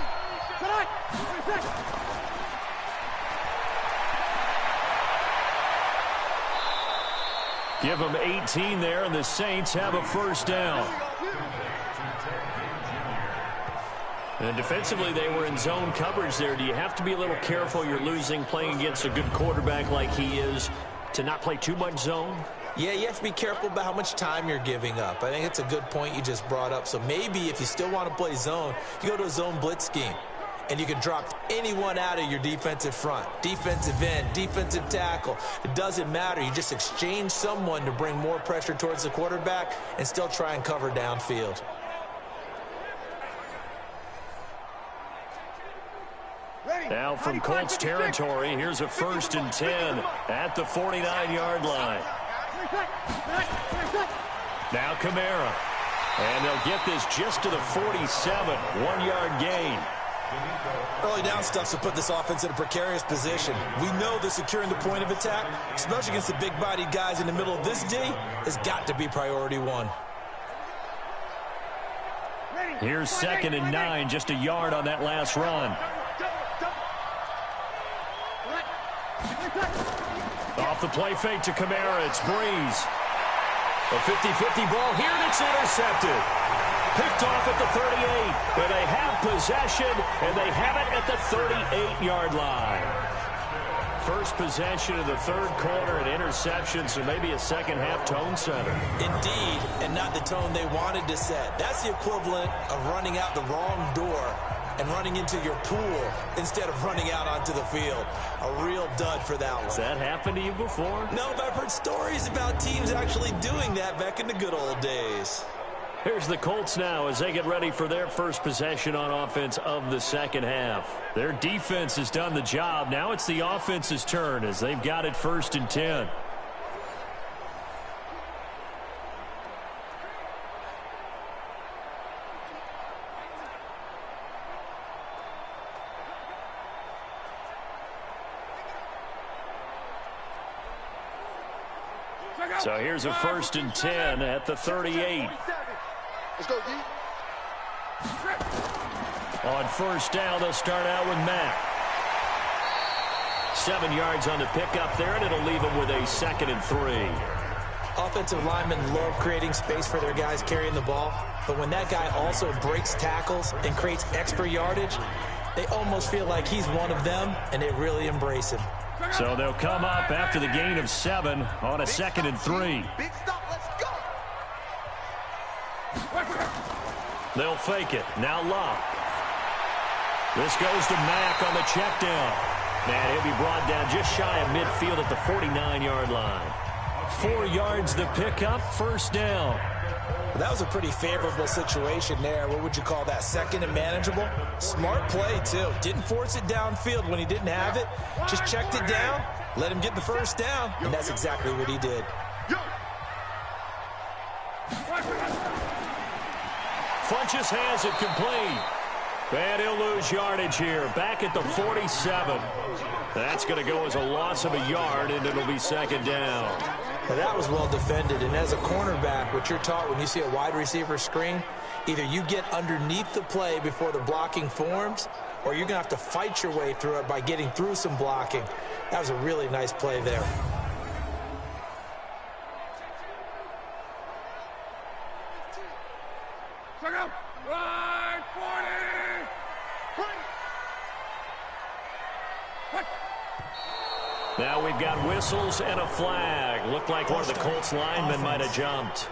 Tonight. 20 seconds. Give them 18 there, and the Saints have a first down. And defensively, they were in zone coverage there. Do you have to be a little careful? You're losing playing against a good quarterback like he is to not play too much zone? Yeah, you have to be careful about how much time you're giving up. I think it's a good point you just brought up. So maybe if you still want to play zone, you go to a zone blitz scheme. And you can drop anyone out of your defensive front. Defensive end, defensive tackle. It doesn't matter. You just exchange someone to bring more pressure towards the quarterback and still try and cover downfield. Now from Colts territory, here's a 1st and 10 at the 49-yard line. Now Kamara. And they'll get this just to the 47, 1-yard gain. Early down stuff to put this offense in a precarious position. We know that securing the point of attack, especially against the big-bodied guys in the middle of this D, has got to be priority 1. Here's 2nd and 9, just a yard on that last run. Off the play fake to Kamara, it's Breeze. A 50-50 ball here, and it's intercepted. Picked off at the 38, but they have possession, and they have it at the 38-yard line. First possession of the third quarter, an interception, so maybe a second-half tone setter. Indeed, and not the tone they wanted to set. That's the equivalent of running out the wrong door and running into your pool instead of running out onto the field. A real dud for that one. Has that happened to you before? No, but I've heard stories about teams actually doing that back in the good old days. Here's the Colts now as they get ready for their first possession on offense of the second half. Their defense has done the job. Now it's the offense's turn as they've got it 1st and 10. So here's a 1st and 10 at the 38. Let's go, D. On first down, they'll start out with Mack. 7 yards on the pickup there, and it'll leave them with a 2nd and 3. Offensive linemen love creating space for their guys carrying the ball, but when that guy also breaks tackles and creates extra yardage, they almost feel like he's one of them, and they really embrace him. So they'll come up after the gain of 7 on a 2nd and 3. Big stop. Let's go. They'll fake it. Now Love. This goes to Mack on the check down. And he'll be brought down just shy of midfield at the 49-yard line. 4 yards the pickup, 1st down. Well, that was a pretty favorable situation there. What would you call that? 2nd and manageable? Smart play, too. Didn't force it downfield when he didn't have it. Just checked it down, let him get the 1st down, and that's exactly what he did. Funches has it complete. And he'll lose yardage here. Back at the 47. That's going to go as a loss of a yard, and it'll be 2nd down. Now that was well defended, and as a cornerback, what you're taught when you see a wide receiver screen, either you get underneath the play before the blocking forms, or you're going to have to fight your way through it by getting through some blocking. That was a really nice play there. Now we've got whistles and a flag. Looked like one of the Colts linemen might have jumped.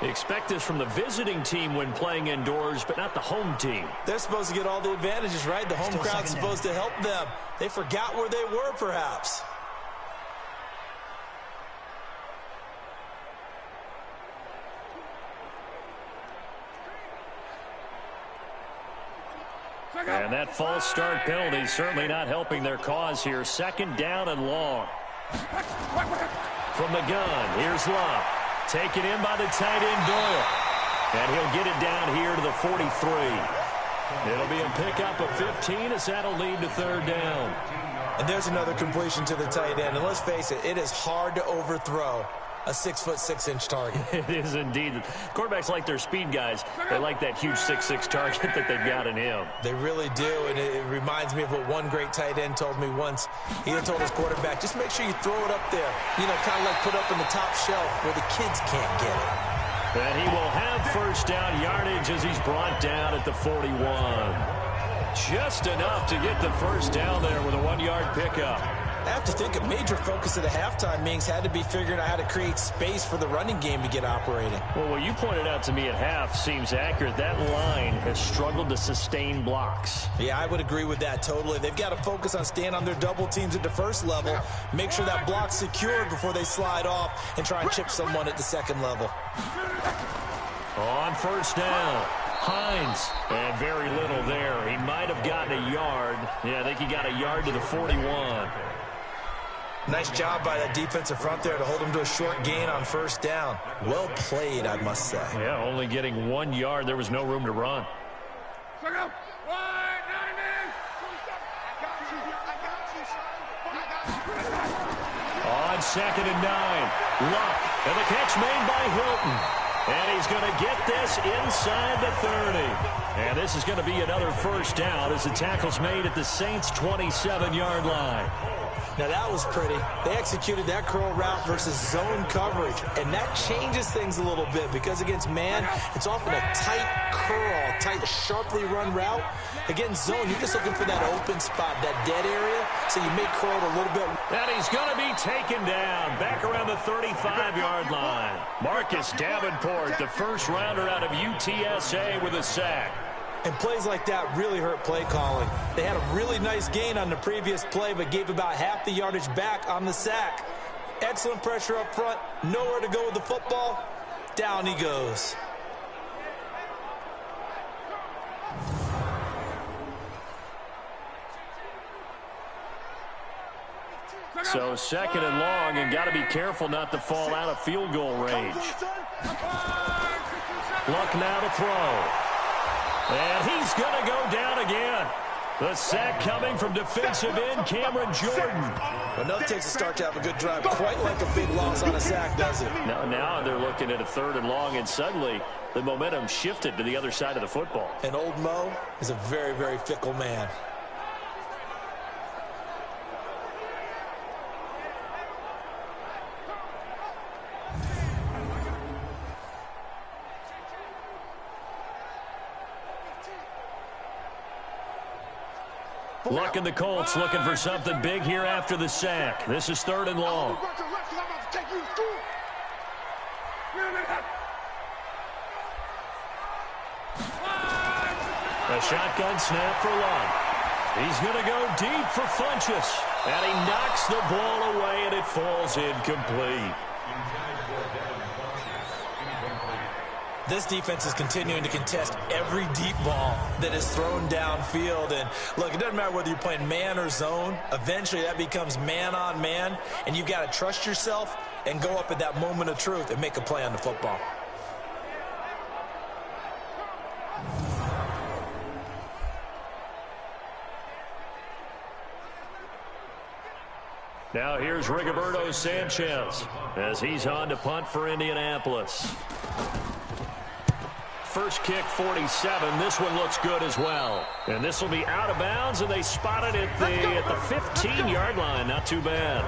Expect this from the visiting team when playing indoors, but not the home team. They're supposed to get all the advantages, right? The home crowd's supposed to help them. They forgot where they were, perhaps. And that false start penalty certainly not helping their cause here. 2nd down and long. From the gun, here's Love. Taken in by the tight end Doyle. And he'll get it down here to the 43. It'll be a pickup of 15 as that'll lead to 3rd down. And there's another completion to the tight end. And let's face it, it is hard to overthrow a 6'6" target. It is indeed. Quarterbacks like their speed guys. They like that huge 6'6" target that they've got in him. They really do, and it reminds me of what one great tight end told me once. He had told his quarterback, just make sure you throw it up there. You know, kind of like put up in the top shelf where the kids can't get it. And he will have 1st down yardage as he's brought down at the 41. Just enough to get the 1st down there with a 1-yard pickup. I have to think a major focus of the halftime meetings had to be figuring out how to create space for the running game to get operating. Well, what you pointed out to me at half seems accurate. That line has struggled to sustain blocks. Yeah, I would agree with that totally. They've got to focus on staying on their double teams at the 1st level, make sure that block's secured before they slide off and try and chip someone at the 2nd level. On 1st down, Hines. And very little there. He might have gotten a yard. Yeah, I think he got a yard to the 41. Nice job by that defensive front there to hold him to a short gain on 1st down. Well played, I must say. Yeah, only getting 1 yard. There was no room to run. On 2nd and 9, Luck. And the catch made by Hilton. And he's going to get this inside the 30. And this is going to be another 1st down as the tackle's made at the Saints' 27-yard line. Now that was pretty. They executed that curl route versus zone coverage, and that changes things a little bit because against man, it's often a tight curl, tight, sharply run route. Against zone, you're just looking for that open spot, that dead area, so you may curl it a little bit. And he's going to be taken down back around the 35-yard line. Marcus Davenport, the 1st rounder out of UTSA with a sack. And plays like that really hurt play calling. They had a really nice gain on the previous play, but gave about half the yardage back on the sack. Excellent pressure up front. Nowhere to go with the football. Down he goes. So 2nd and long, and got to be careful not to fall out of field goal range. Luck now to throw. And he's going to go down again. The sack coming from defensive end Cameron Jordan. Well, no takes a start to have a good drive. Quite like a big loss on a sack, does it? Now they're looking at a 3rd and long, and suddenly the momentum shifted to the other side of the football. And old Mo is a very, very fickle man. Luck and the Colts looking for something big here after the sack. This is 3rd and long. A shotgun snap for Luck. He's going to go deep for Funchess. And he knocks the ball away, and it falls incomplete. This defense is continuing to contest every deep ball that is thrown downfield. And look, it doesn't matter whether you're playing man or zone. Eventually that becomes man on man, and you've got to trust yourself and go up at that moment of truth and make a play on the football. Now here's Rigoberto Sanchez as he's on to punt for Indianapolis. First kick, 47. This one looks good as well. And this will be out of bounds, and they spot it at the 15-yard line. Not too bad.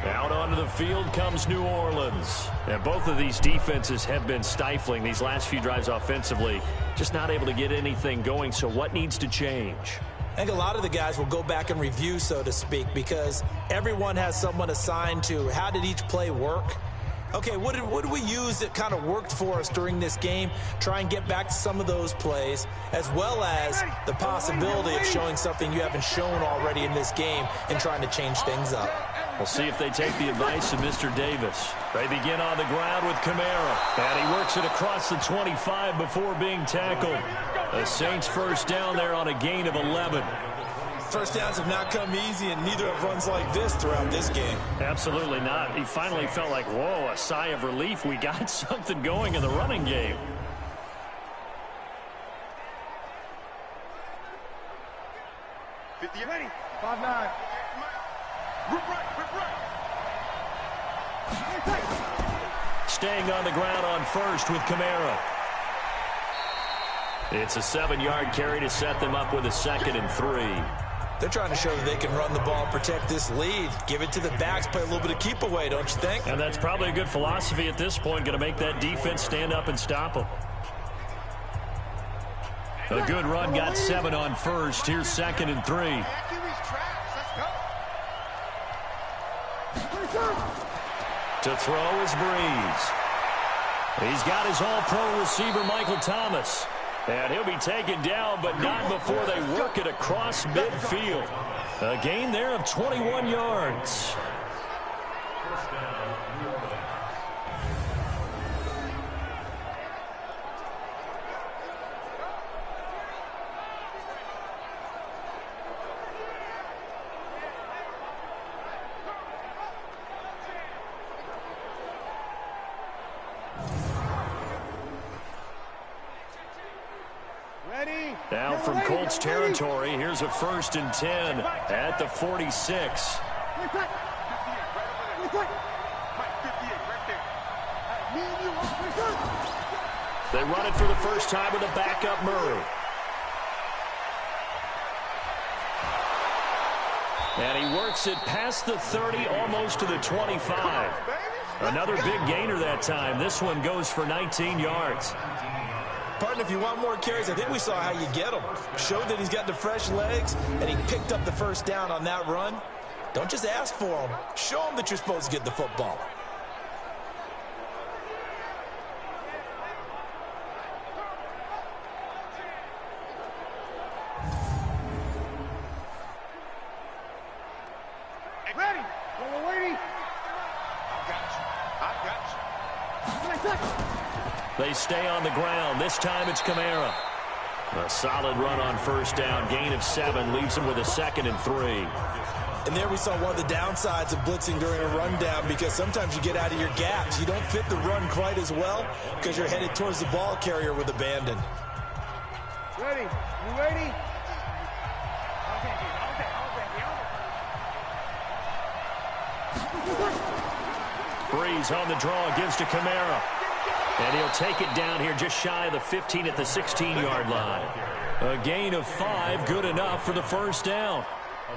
Out onto the field comes New Orleans. And both of these defenses have been stifling these last few drives offensively. Just not able to get anything going, so what needs to change? I think a lot of the guys will go back and review, so to speak, because everyone has someone assigned to how did each play work. Okay, what did we use that kind of worked for us during this game? Try and get back to some of those plays, as well as the possibility of showing something you haven't shown already in this game and trying to change things up. We'll see if they take the advice of Mr. Davis. They begin on the ground with Kamara, and he works it across the 25 before being tackled. The Saints first down there on a gain of 11. First downs have not come easy, and neither have runs like this throughout this game. Absolutely not. He finally felt like, whoa, a sigh of relief. We got something going in the running game. Ready? 5-9. Staying on the ground on first with Kamara. It's a 7-yard carry to set them up with a 2nd and 3. They're trying to show that they can run the ball and protect this lead. Give it to the backs, play a little bit of keep away, don't you think? And that's probably a good philosophy at this point. Going to make that defense stand up and stop them. A good run, got 7 on first. Here's 2nd and 3. To throw is Breeze. He's got his all-pro receiver, Michael Thomas. And he'll be taken down, but not before they work it across midfield. A gain there of 21 yards. Now from Colts territory, here's a 1st and 10 at the 46. They run it for the first time with a backup Murray. And he works it past the 30, almost to the 25. Another big gainer that time. This one goes for 19 yards. Partner, if you want more carries, I think we saw how you get them. Showed that he's got the fresh legs, and he picked up the first down on that run. Don't just ask for them. Show them that you're supposed to get the football. Ready? We're waiting. I got you. They stay on the ground. This time it's Kamara. A solid run on first down. Gain of 7 leaves him with a 2nd and 3. And there we saw one of the downsides of blitzing during a rundown, because sometimes you get out of your gaps. You don't fit the run quite as well because you're headed towards the ball carrier with abandon. Ready? You ready? Breeze on the draw, gives to Kamara. And he'll take it down here just shy of the 15 at the 16-yard line. A gain of 5, good enough for the first down.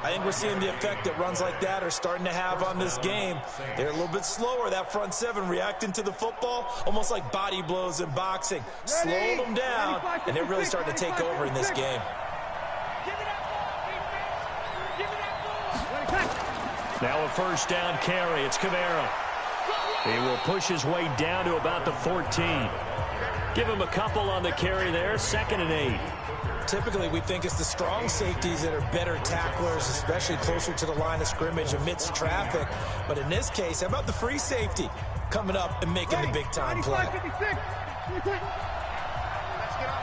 I think we're seeing the effect that runs like that are starting to have on this game. They're a little bit slower, that front 7, reacting to the football, almost like body blows in boxing. Slow them down, and they're really starting to take over in this game. Now a first down carry. It's Kamara. He will push his way down to about the 14. Give him a couple on the carry there. 2nd and 8. Typically, we think it's the strong safeties that are better tacklers, especially closer to the line of scrimmage amidst traffic. But in this case, how about the free safety coming up and making the big-time play? Let's get off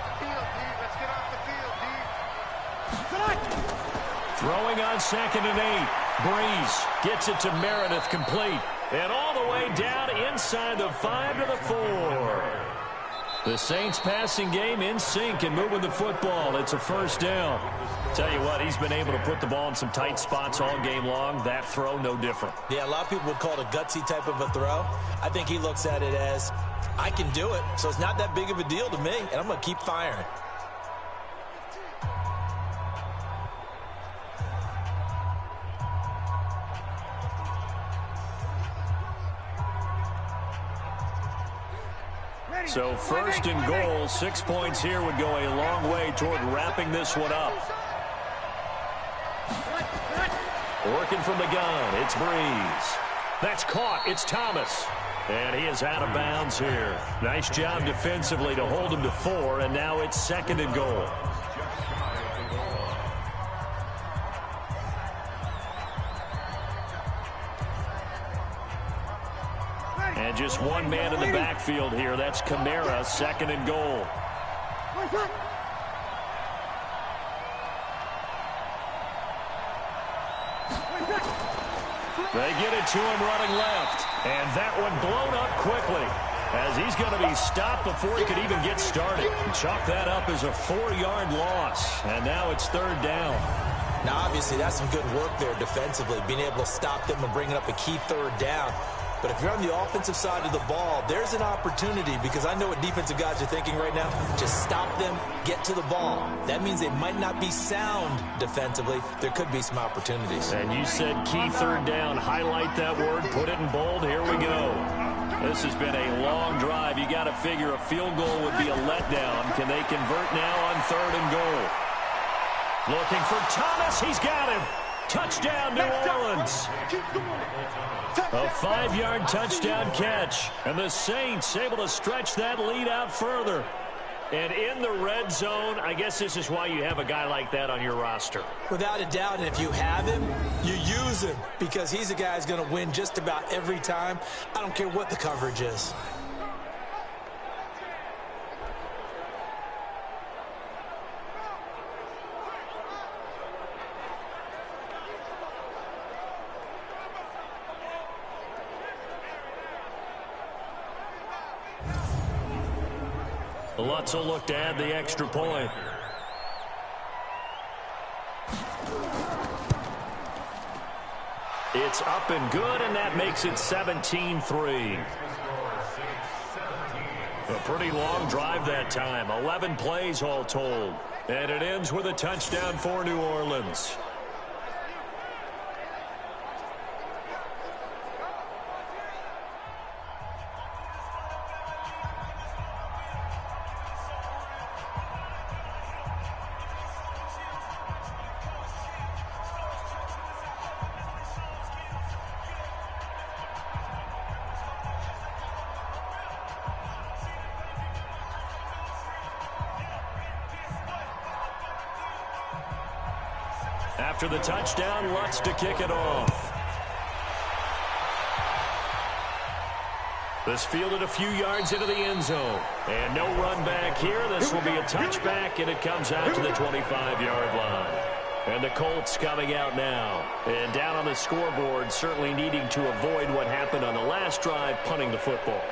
the field, dude. Let's get off the field, dude. Throwing on 2nd and 8. Breeze gets it to Meredith, complete. And all the way down inside the 5 to the 4. The Saints passing game in sync and moving the football. It's a first down. Tell you what, he's been able to put the ball in some tight spots all game long. That throw, no different. Yeah, a lot of people would call it a gutsy type of a throw. I think he looks at it as, I can do it, so it's not that big of a deal to me, and I'm going to keep firing. So 1st and goal, 6 points here would go a long way toward wrapping this one up. Working from the gun, it's Breeze. That's caught, it's Thomas. And he is out of bounds here. Nice job defensively to hold him to 4, and now it's 2nd and goal. And just one man in the backfield here. That's Kamara, 2nd and goal. They get it to him running left. And that one blown up quickly as he's going to be stopped before he could even get started. Chalk that up as a 4-yard loss. And now it's 3rd down. Now, obviously, that's some good work there defensively, being able to stop them and bringing up a key 3rd down. But if you're on the offensive side of the ball, there's an opportunity, because I know what defensive guys are thinking right now. Just stop them, get to the ball. That means they might not be sound defensively. There could be some opportunities. And you said key 3rd down. Highlight that word, put it in bold. Here we go. This has been a long drive. You got to figure a field goal would be a letdown. Can they convert now on 3rd and goal? Looking for Thomas. He's got him. Touchdown, New Orleans. A 5-yard touchdown catch. And the Saints able to stretch that lead out further. And in the red zone, I guess this is why you have a guy like that on your roster. Without a doubt, and if you have him, you use him, because he's a guy who's going to win just about every time. I don't care what the coverage is. Lutz will look to add the extra point. It's up and good, and that makes it 17-3. A pretty long drive that time. 11 plays all told. And it ends with a touchdown for New Orleans. After the touchdown, Lutz to kick it off. This fielded a few yards into the end zone. And no run back here. This will be a touchback, and it comes out to the 25-yard line. And the Colts coming out now. And down on the scoreboard, certainly needing to avoid what happened on the last drive, punting the football.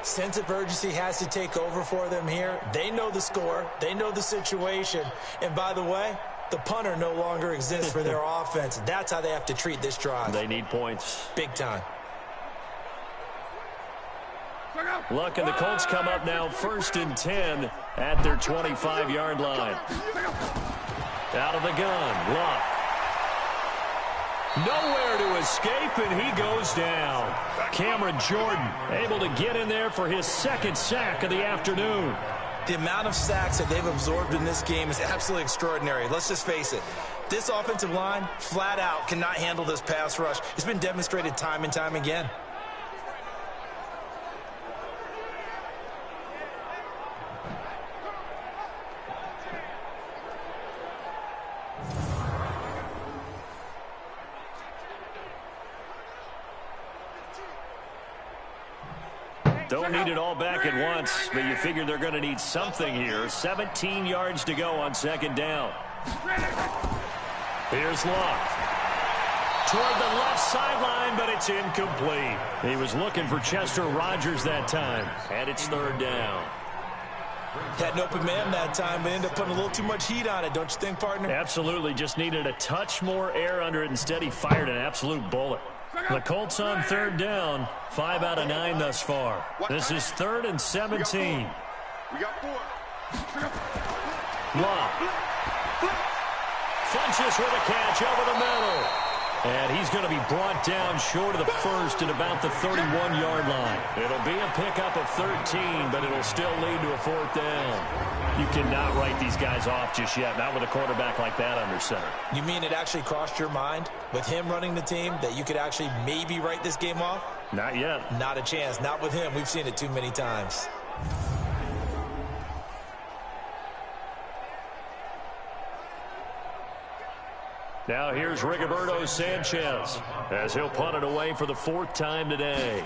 Sense of urgency has to take over for them here. They know the score. They know the situation. And by the way, the punter no longer exists for their offense. That's how they have to treat this drive. They need points. Big time. Luck and the Colts come up now 1st and 10 at their 25-yard line. Out of the gun, Luck. Nowhere to escape, and he goes down. Cameron Jordan able to get in there for his 2nd sack of the afternoon. The amount of sacks that they've absorbed in this game is absolutely extraordinary. Let's just face it. This offensive line, flat out, cannot handle this pass rush. It's been demonstrated time and time again. Don't need it all back at once, but you figure they're going to need something here. 17 yards to go on 2nd down. Here's Luck. Toward the left sideline, but it's incomplete. He was looking for Chester Rogers that time, and it's 3rd down. Had an open man that time, but ended up putting a little too much heat on it, don't you think, partner? Absolutely. Just needed a touch more air under it. Instead, he fired an absolute bullet. The Colts on 3rd down, 5 out of 9 thus far. This is 3rd and 17. We got 4. Luck. Funches with a catch over the middle. And he's going to be brought down short of the first at about the 31-yard line. It'll be a pickup of 13, but it'll still lead to a fourth down. You cannot write these guys off just yet, not with a quarterback like that under center. You mean it actually crossed your mind with him running the team that you could actually maybe write this game off? Not yet. Not a chance. Not with him. We've seen it too many times. Now here's Rigoberto Sanchez as he'll punt it away for the fourth time today.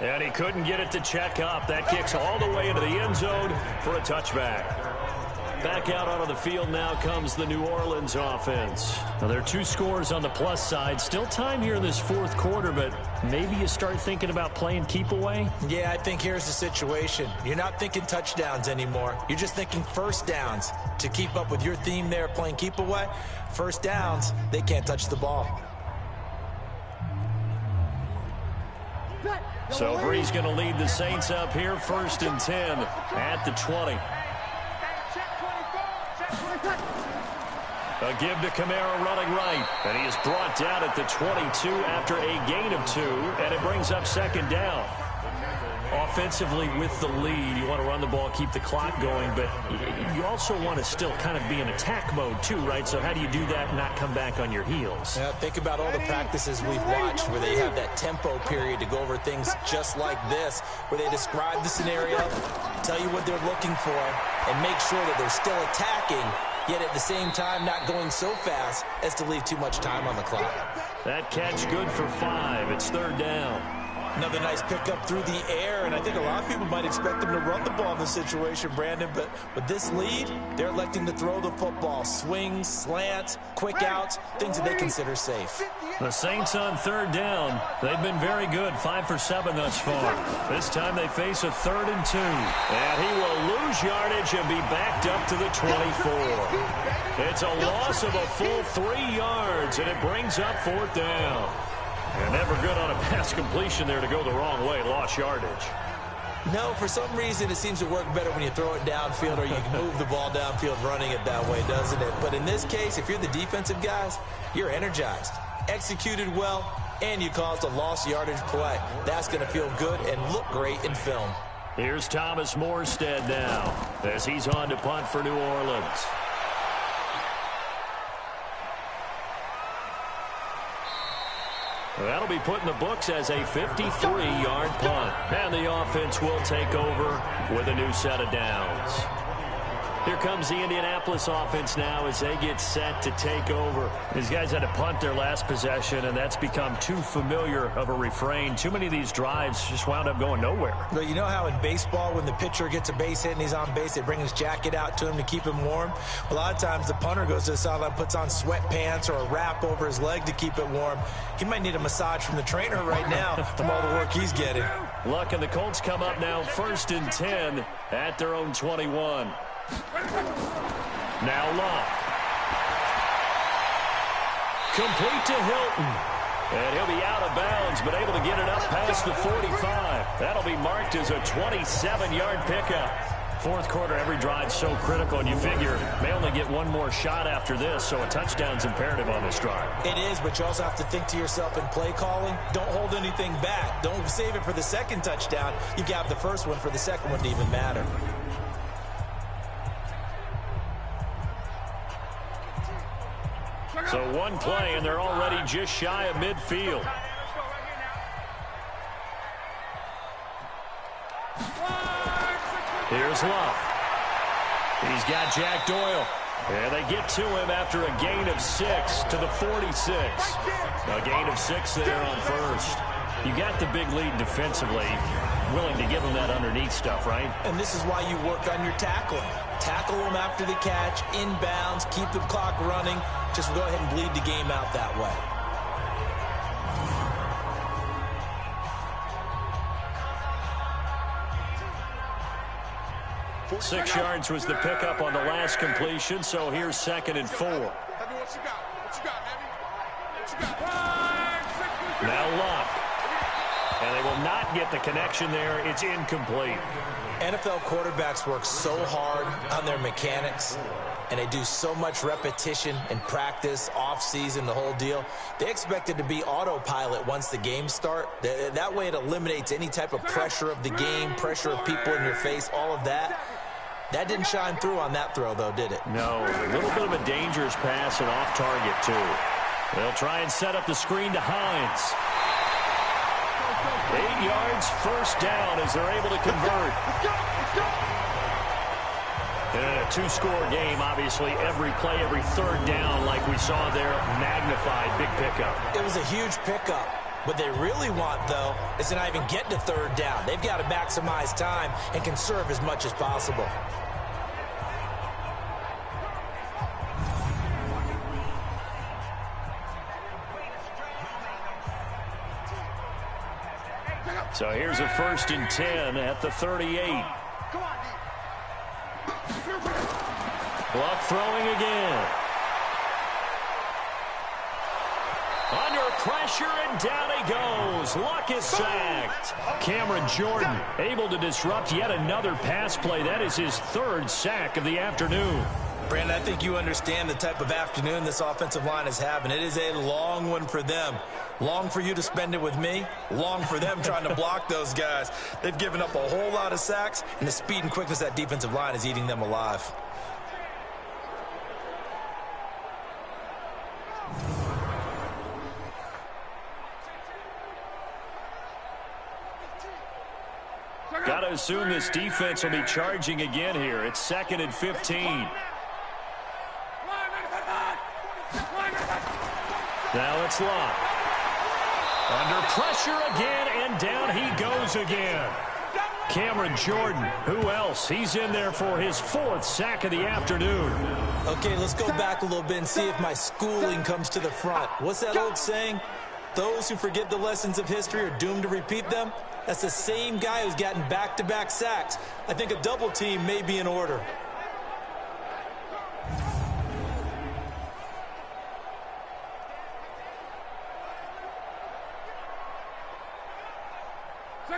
And he couldn't get it to check up. That kicks all the way into the end zone for a touchback. Back out onto the field now comes the New Orleans offense. Now, there are 2 scores on the plus side. Still time here in this fourth quarter, but maybe you start thinking about playing keep away? Yeah, I think here's the situation. You're not thinking touchdowns anymore. You're just thinking first downs. To keep up with your theme there, playing keep away, first downs, they can't touch the ball. So Bree's going to lead the Saints up here, 1st and 10 at the 20. A give to Kamara running right, and he is brought down at the 22 after a gain of 2, and it brings up second down. Offensively with the lead, you want to run the ball, keep the clock going, but you also want to still kind of be in attack mode too, right? So how do you do that and not come back on your heels? Yeah, think about all the practices we've watched where they have that tempo period to go over things just like this, where they describe the scenario, tell you what they're looking for, and make sure that they're still attacking, yet at the same time not going so fast as to leave too much time on the clock. That catch good for 5. It's 3rd down. Another nice pickup through the air, and I think a lot of people might expect them to run the ball in this situation, Brandon, but with this lead, they're electing to throw the football. Swings, slants, quick outs, things that they consider safe. The Saints on 3rd down. They've been very good, 5 for 7 thus far. This time they face a 3rd and 2. And he will lose yardage and be backed up to the 24. It's a loss of a full 3 yards, and it brings up 4th down. And never good on a pass completion there to go the wrong way. Lost yardage. No, for some reason it seems to work better when you throw it downfield or you can move the ball downfield running it that way, doesn't it? But in this case, if you're the defensive guys, you're energized, executed well, and you caused a lost yardage play. That's going to feel good and look great in film. Here's Thomas Morstead now as he's on to punt for New Orleans. That'll be put in the books as a 53-yard punt. And the offense will take over with a new set of downs. Here comes the Indianapolis offense now as they get set to take over. These guys had to punt their last possession, and that's become too familiar of a refrain. Too many of these drives just wound up going nowhere. But you know how in baseball, when the pitcher gets a base hit and he's on base, they bring his jacket out to him to keep him warm? A lot of times the punter goes to the sideline, puts on sweatpants or a wrap over his leg to keep it warm. He might need a massage from the trainer right now from all the work he's getting. Luck and the Colts come up now 1st and 10 at their own 21. Now Luck. Complete to Hilton. And he'll be out of bounds, but able to get it up past the 45. That'll be marked as a 27-yard pickup. Fourth quarter, every drive so critical, and you figure may only get one more shot after this, so a touchdown's imperative on this drive. It is, but you also have to think to yourself in play calling, don't hold anything back. Don't save it for the second touchdown. You can have the first one for the second one to even matter. So one play, and they're already just shy of midfield. Here's Love. He's got Jack Doyle. And they get to him after a gain of 6 to the 46. A gain of 6 there on first. You got the big lead defensively. Willing to give them that underneath stuff, right? And this is why you work on your tackling. Tackle them after the catch, inbounds, keep the clock running. Just go ahead and bleed the game out that way. Six yards was the pickup on the last completion, so here's 2nd and 4. Now Luck. And they will not get the connection there. It's incomplete. NFL quarterbacks work so hard on their mechanics, and they do so much repetition in practice, off-season, the whole deal. They expect it to be autopilot once the games start. That way it eliminates any type of pressure of the game, pressure of people in your face, all of that. That didn't shine through on that throw, though, did it? No, a little bit of a dangerous pass and off target, too. They'll try and set up the screen to Hines. 8 yards, first down as they're able to convert. And in a two-score game, obviously, every play, every third down, like we saw there, magnified, big pickup. It was a huge pickup. What they really want, though, is to not even get to third down. They've got to maximize time and conserve as much as possible. So here's a 1st and 10 at the 38. Luck throwing again. Under pressure, and down he goes. Luck is sacked. Cameron Jordan able to disrupt yet another pass play. That is his 3rd sack of the afternoon. Brandon, I think you understand the type of afternoon this offensive line is having. It is a long one for them. Long for you to spend it with me. Long for them trying to block those guys. They've given up a whole lot of sacks, and the speed and quickness of that defensive line is eating them alive. Got to assume this defense will be charging again here. It's 2nd and 15. Now it's Luck. Under pressure again, and down he goes again. Cameron Jordan, who else? He's in there for his 4th sack of the afternoon. Okay, let's go back a little bit and see if my schooling comes to the front. What's that old saying? Those who forget the lessons of history are doomed to repeat them. That's the same guy who's gotten back-to-back sacks. I think a double team may be in order.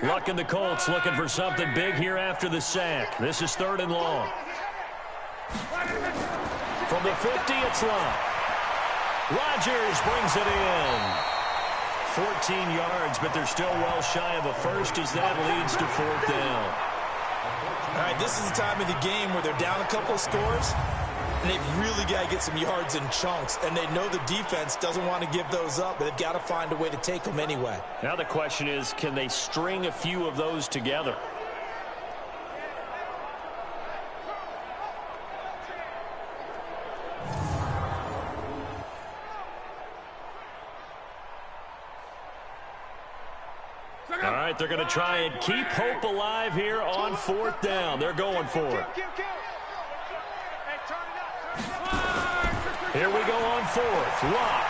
Luck and the Colts looking for something big here after the sack. This is 3rd and long. From the 50, it's Luck. Rodgers brings it in. 14 yards, but they're still well shy of a first as that leads to 4th down. All right, this is the time of the game where they're down a couple of scores, and they've really got to get some yards in chunks, and they know the defense doesn't want to give those up, but they've got to find a way to take them anyway. Now the question is, can they string a few of those together? All right, they're going to try and keep hope alive here on 4th down. They're going for it. Here we go on 4th. Luck.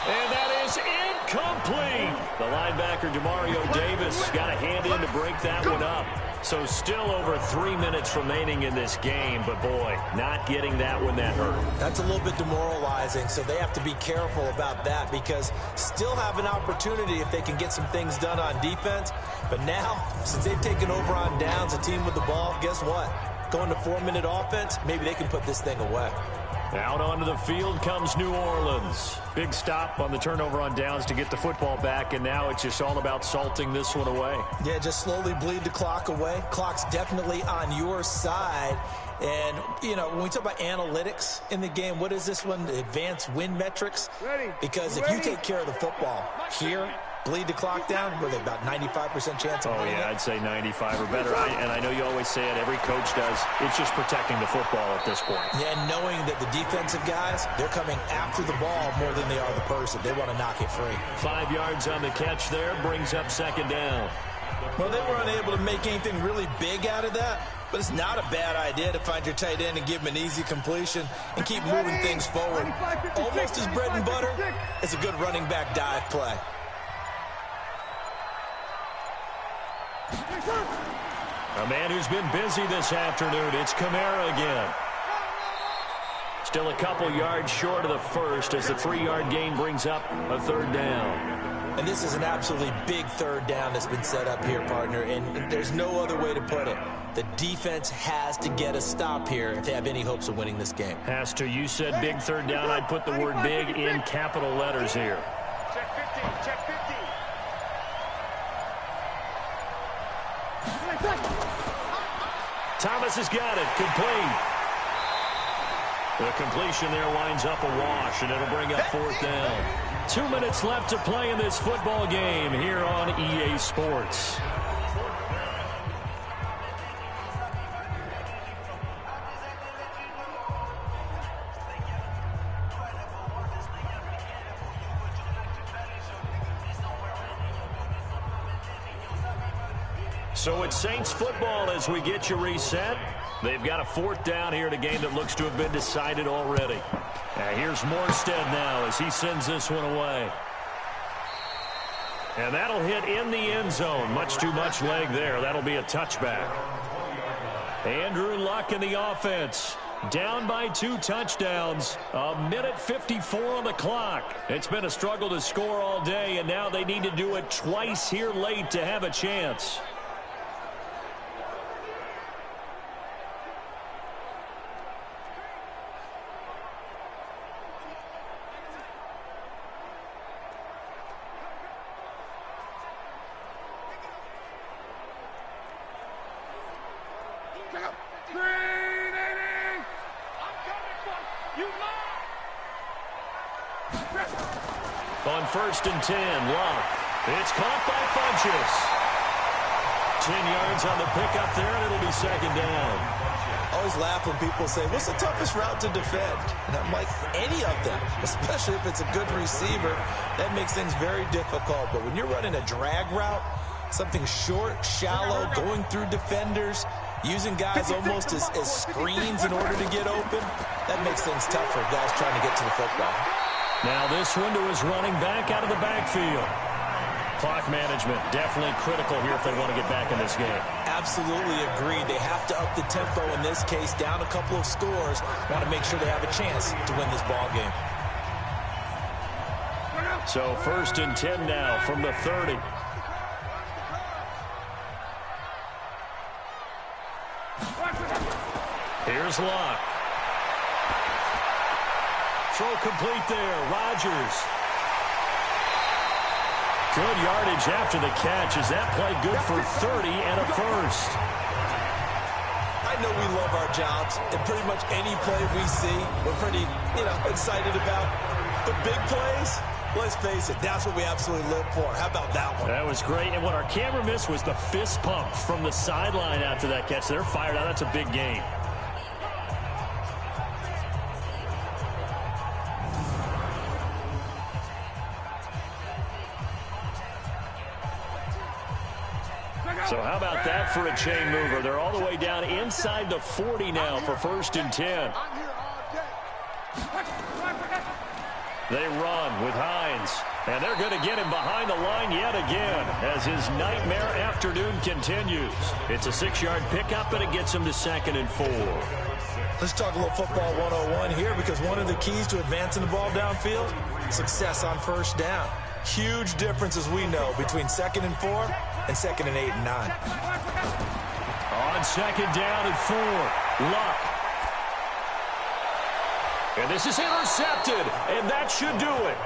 And that is incomplete. The linebacker, Demario Davis, got a hand in to break that one up. So still over 3 minutes remaining in this game, but boy, not getting that one that hurt. That's a little bit demoralizing, so they have to be careful about that because still have an opportunity if they can get some things done on defense. But now, since they've taken over on downs, a team with the ball, guess what? Going to 4-minute offense, maybe they can put this thing away. Out onto the field comes New Orleans. Big stop on the turnover on downs to get the football back, and now it's just all about salting this one away. Yeah, just slowly bleed the clock away. Clock's definitely on your side. And, you know, when we talk about analytics in the game, what is this one? The advanced win metrics? Because if you take care of the football here, bleed the clock down, were they about 95% chance of winning it? I'd say 95 or better. And I know you always say it, every coach does. It's just protecting the football at this point. Yeah, knowing that the defensive guys, they're coming after the ball more than they are the person. They want to knock it free. 5 yards on the catch there, brings up 2nd down. Well, they were unable to make anything really big out of that, but it's not a bad idea to find your tight end and give him an easy completion and keep moving things forward. Almost as bread and butter as a good running back dive play. A man who's been busy this afternoon, it's Kamara again. Still a couple yards short of the first as the 3-yard gain brings up a 3rd down. And this is an absolutely big third down that's been set up here, partner, and there's no other way to put it. The defense has to get a stop here if they have any hopes of winning this game. Has to. You said big third down. I'd put the word big in capital letters here. Check 15, check 15. Thomas has got it. Complete. The completion there winds up a wash, and it'll bring up fourth down. 2 minutes left to play in this football game here on EA Sports. So it's Saints football as we get you reset. They've got a fourth down here in a game that looks to have been decided already. Here's Morstead now as he sends this one away. And that'll hit in the end zone. Much too much leg there. That'll be a touchback. Andrew Luck in the offense. Down by 2 touchdowns. 1:54 on the clock. It's been a struggle to score all day, and now they need to do it twice here late to have a chance. On 1st and 10, Luck. It's caught by Funchess. 10 yards on the pickup there, and it'll be second down. I always laugh when people say, what's the toughest route to defend? And I'm like, any of them, especially if it's a good receiver. That makes things very difficult. But when you're running a drag route, something short, shallow, going through defenders, using guys almost as screens in order to get open, that makes things tough for guys trying to get to the football. Now this one to his running back out of the backfield. Clock management definitely critical here if they want to get back in this game. Absolutely agreed. They have to up the tempo in this case, down a couple of scores. Want to make sure they have a chance to win this ball game. So 1st and 10 now from the 30. Here's Luck. Throw complete there. Rodgers. Good yardage after the catch. Is that play good for 30 and a first? I know we love our jobs, and pretty much any play we see, we're pretty, excited about. The big plays, let's face it, that's what we absolutely live for. How about that one? That was great, and what our camera missed was the fist pump from the sideline after that catch. They're fired out. That's a big game. So how about that for a chain mover? They're all the way down inside the 40 now for 1st and 10. They run with Hines, and they're going to get him behind the line yet again as his nightmare afternoon continues. It's a 6-yard pickup, and it gets him to 2nd and 4. Let's talk a little football 101 here, because one of the keys to advancing the ball downfield, success on 1st down. Huge difference, as we know, between 2nd and 4 and 2nd and 8 and 9. On 2nd down and 4, Luck. And this is intercepted, and that should do it.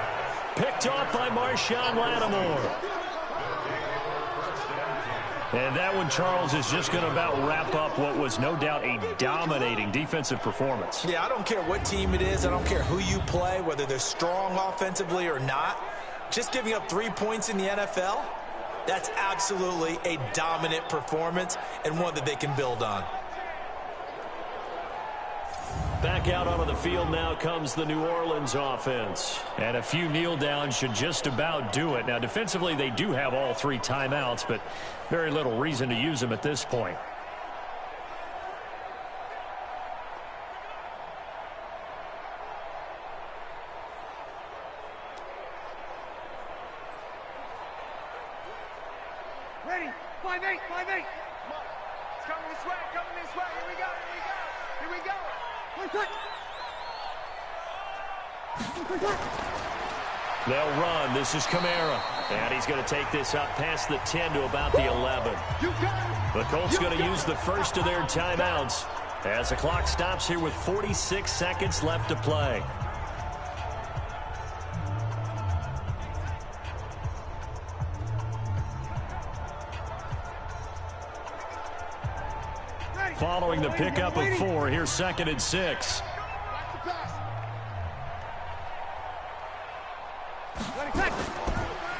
Picked off by Marshawn Lattimore. And that one, Charles, is just going to about wrap up what was no doubt a dominating defensive performance. Yeah, I don't care what team it is. I don't care who you play, whether they're strong offensively or not. Just giving up 3 points in the NFL, that's absolutely a dominant performance and one that they can build on. Back out onto the field now comes the New Orleans offense. And a few kneel downs should just about do it. Now, defensively, they do have all 3 timeouts, but very little reason to use them at this point. Ready? 5-8, 5-8. It's coming this way, Here we go, Here we go. They'll run. This is Kamara. And he's going to take this up past the 10 to about the 11. The Colts going to use the first of their timeouts as the clock stops here with 46 seconds left to play. Following the pickup of 4, here's 2nd and 6.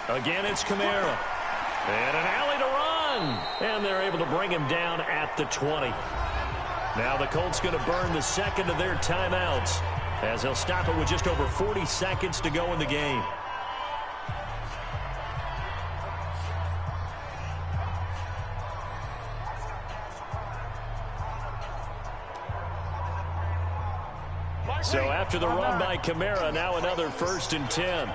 Again, it's Kamara. And an alley to run. And they're able to bring him down at the 20. Now the Colts going to burn the second of their timeouts as they'll stop it with just over 40 seconds to go in the game. So after the run by Kamara, now another 1st and 10.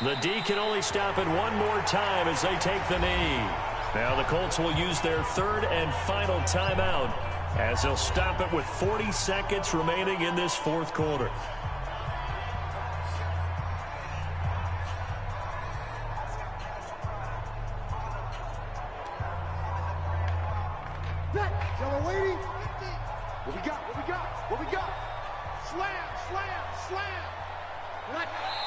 The D can only stop it one more time as they take the knee. Now the Colts will use their 3rd and final timeout as they'll stop it with 40 seconds remaining in this 4th quarter.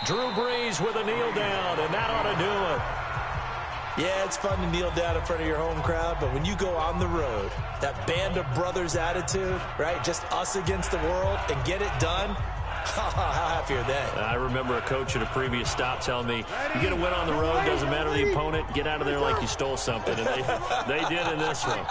Drew Brees with a kneel down, and that ought to do it. Yeah, it's fun to kneel down in front of your home crowd, but when you go on the road, that band of brothers attitude, right, just us against the world, and get it done, how happy are they? I remember a coach at a previous stop telling me, you get a win on the road, doesn't matter the opponent, get out of there like you stole something, and they did in this one.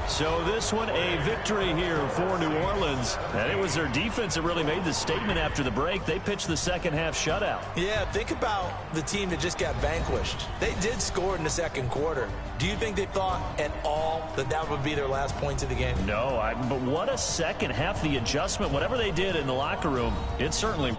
So this one, a victory here for New Orleans. And it was their defense that really made the statement after the break. They pitched the second half shutout. Yeah, think about the team that just got vanquished. They did score in the 2nd quarter. Do you think they thought at all that that would be their last points of the game? No, but what a second half. The adjustment, whatever they did in the locker room, it certainly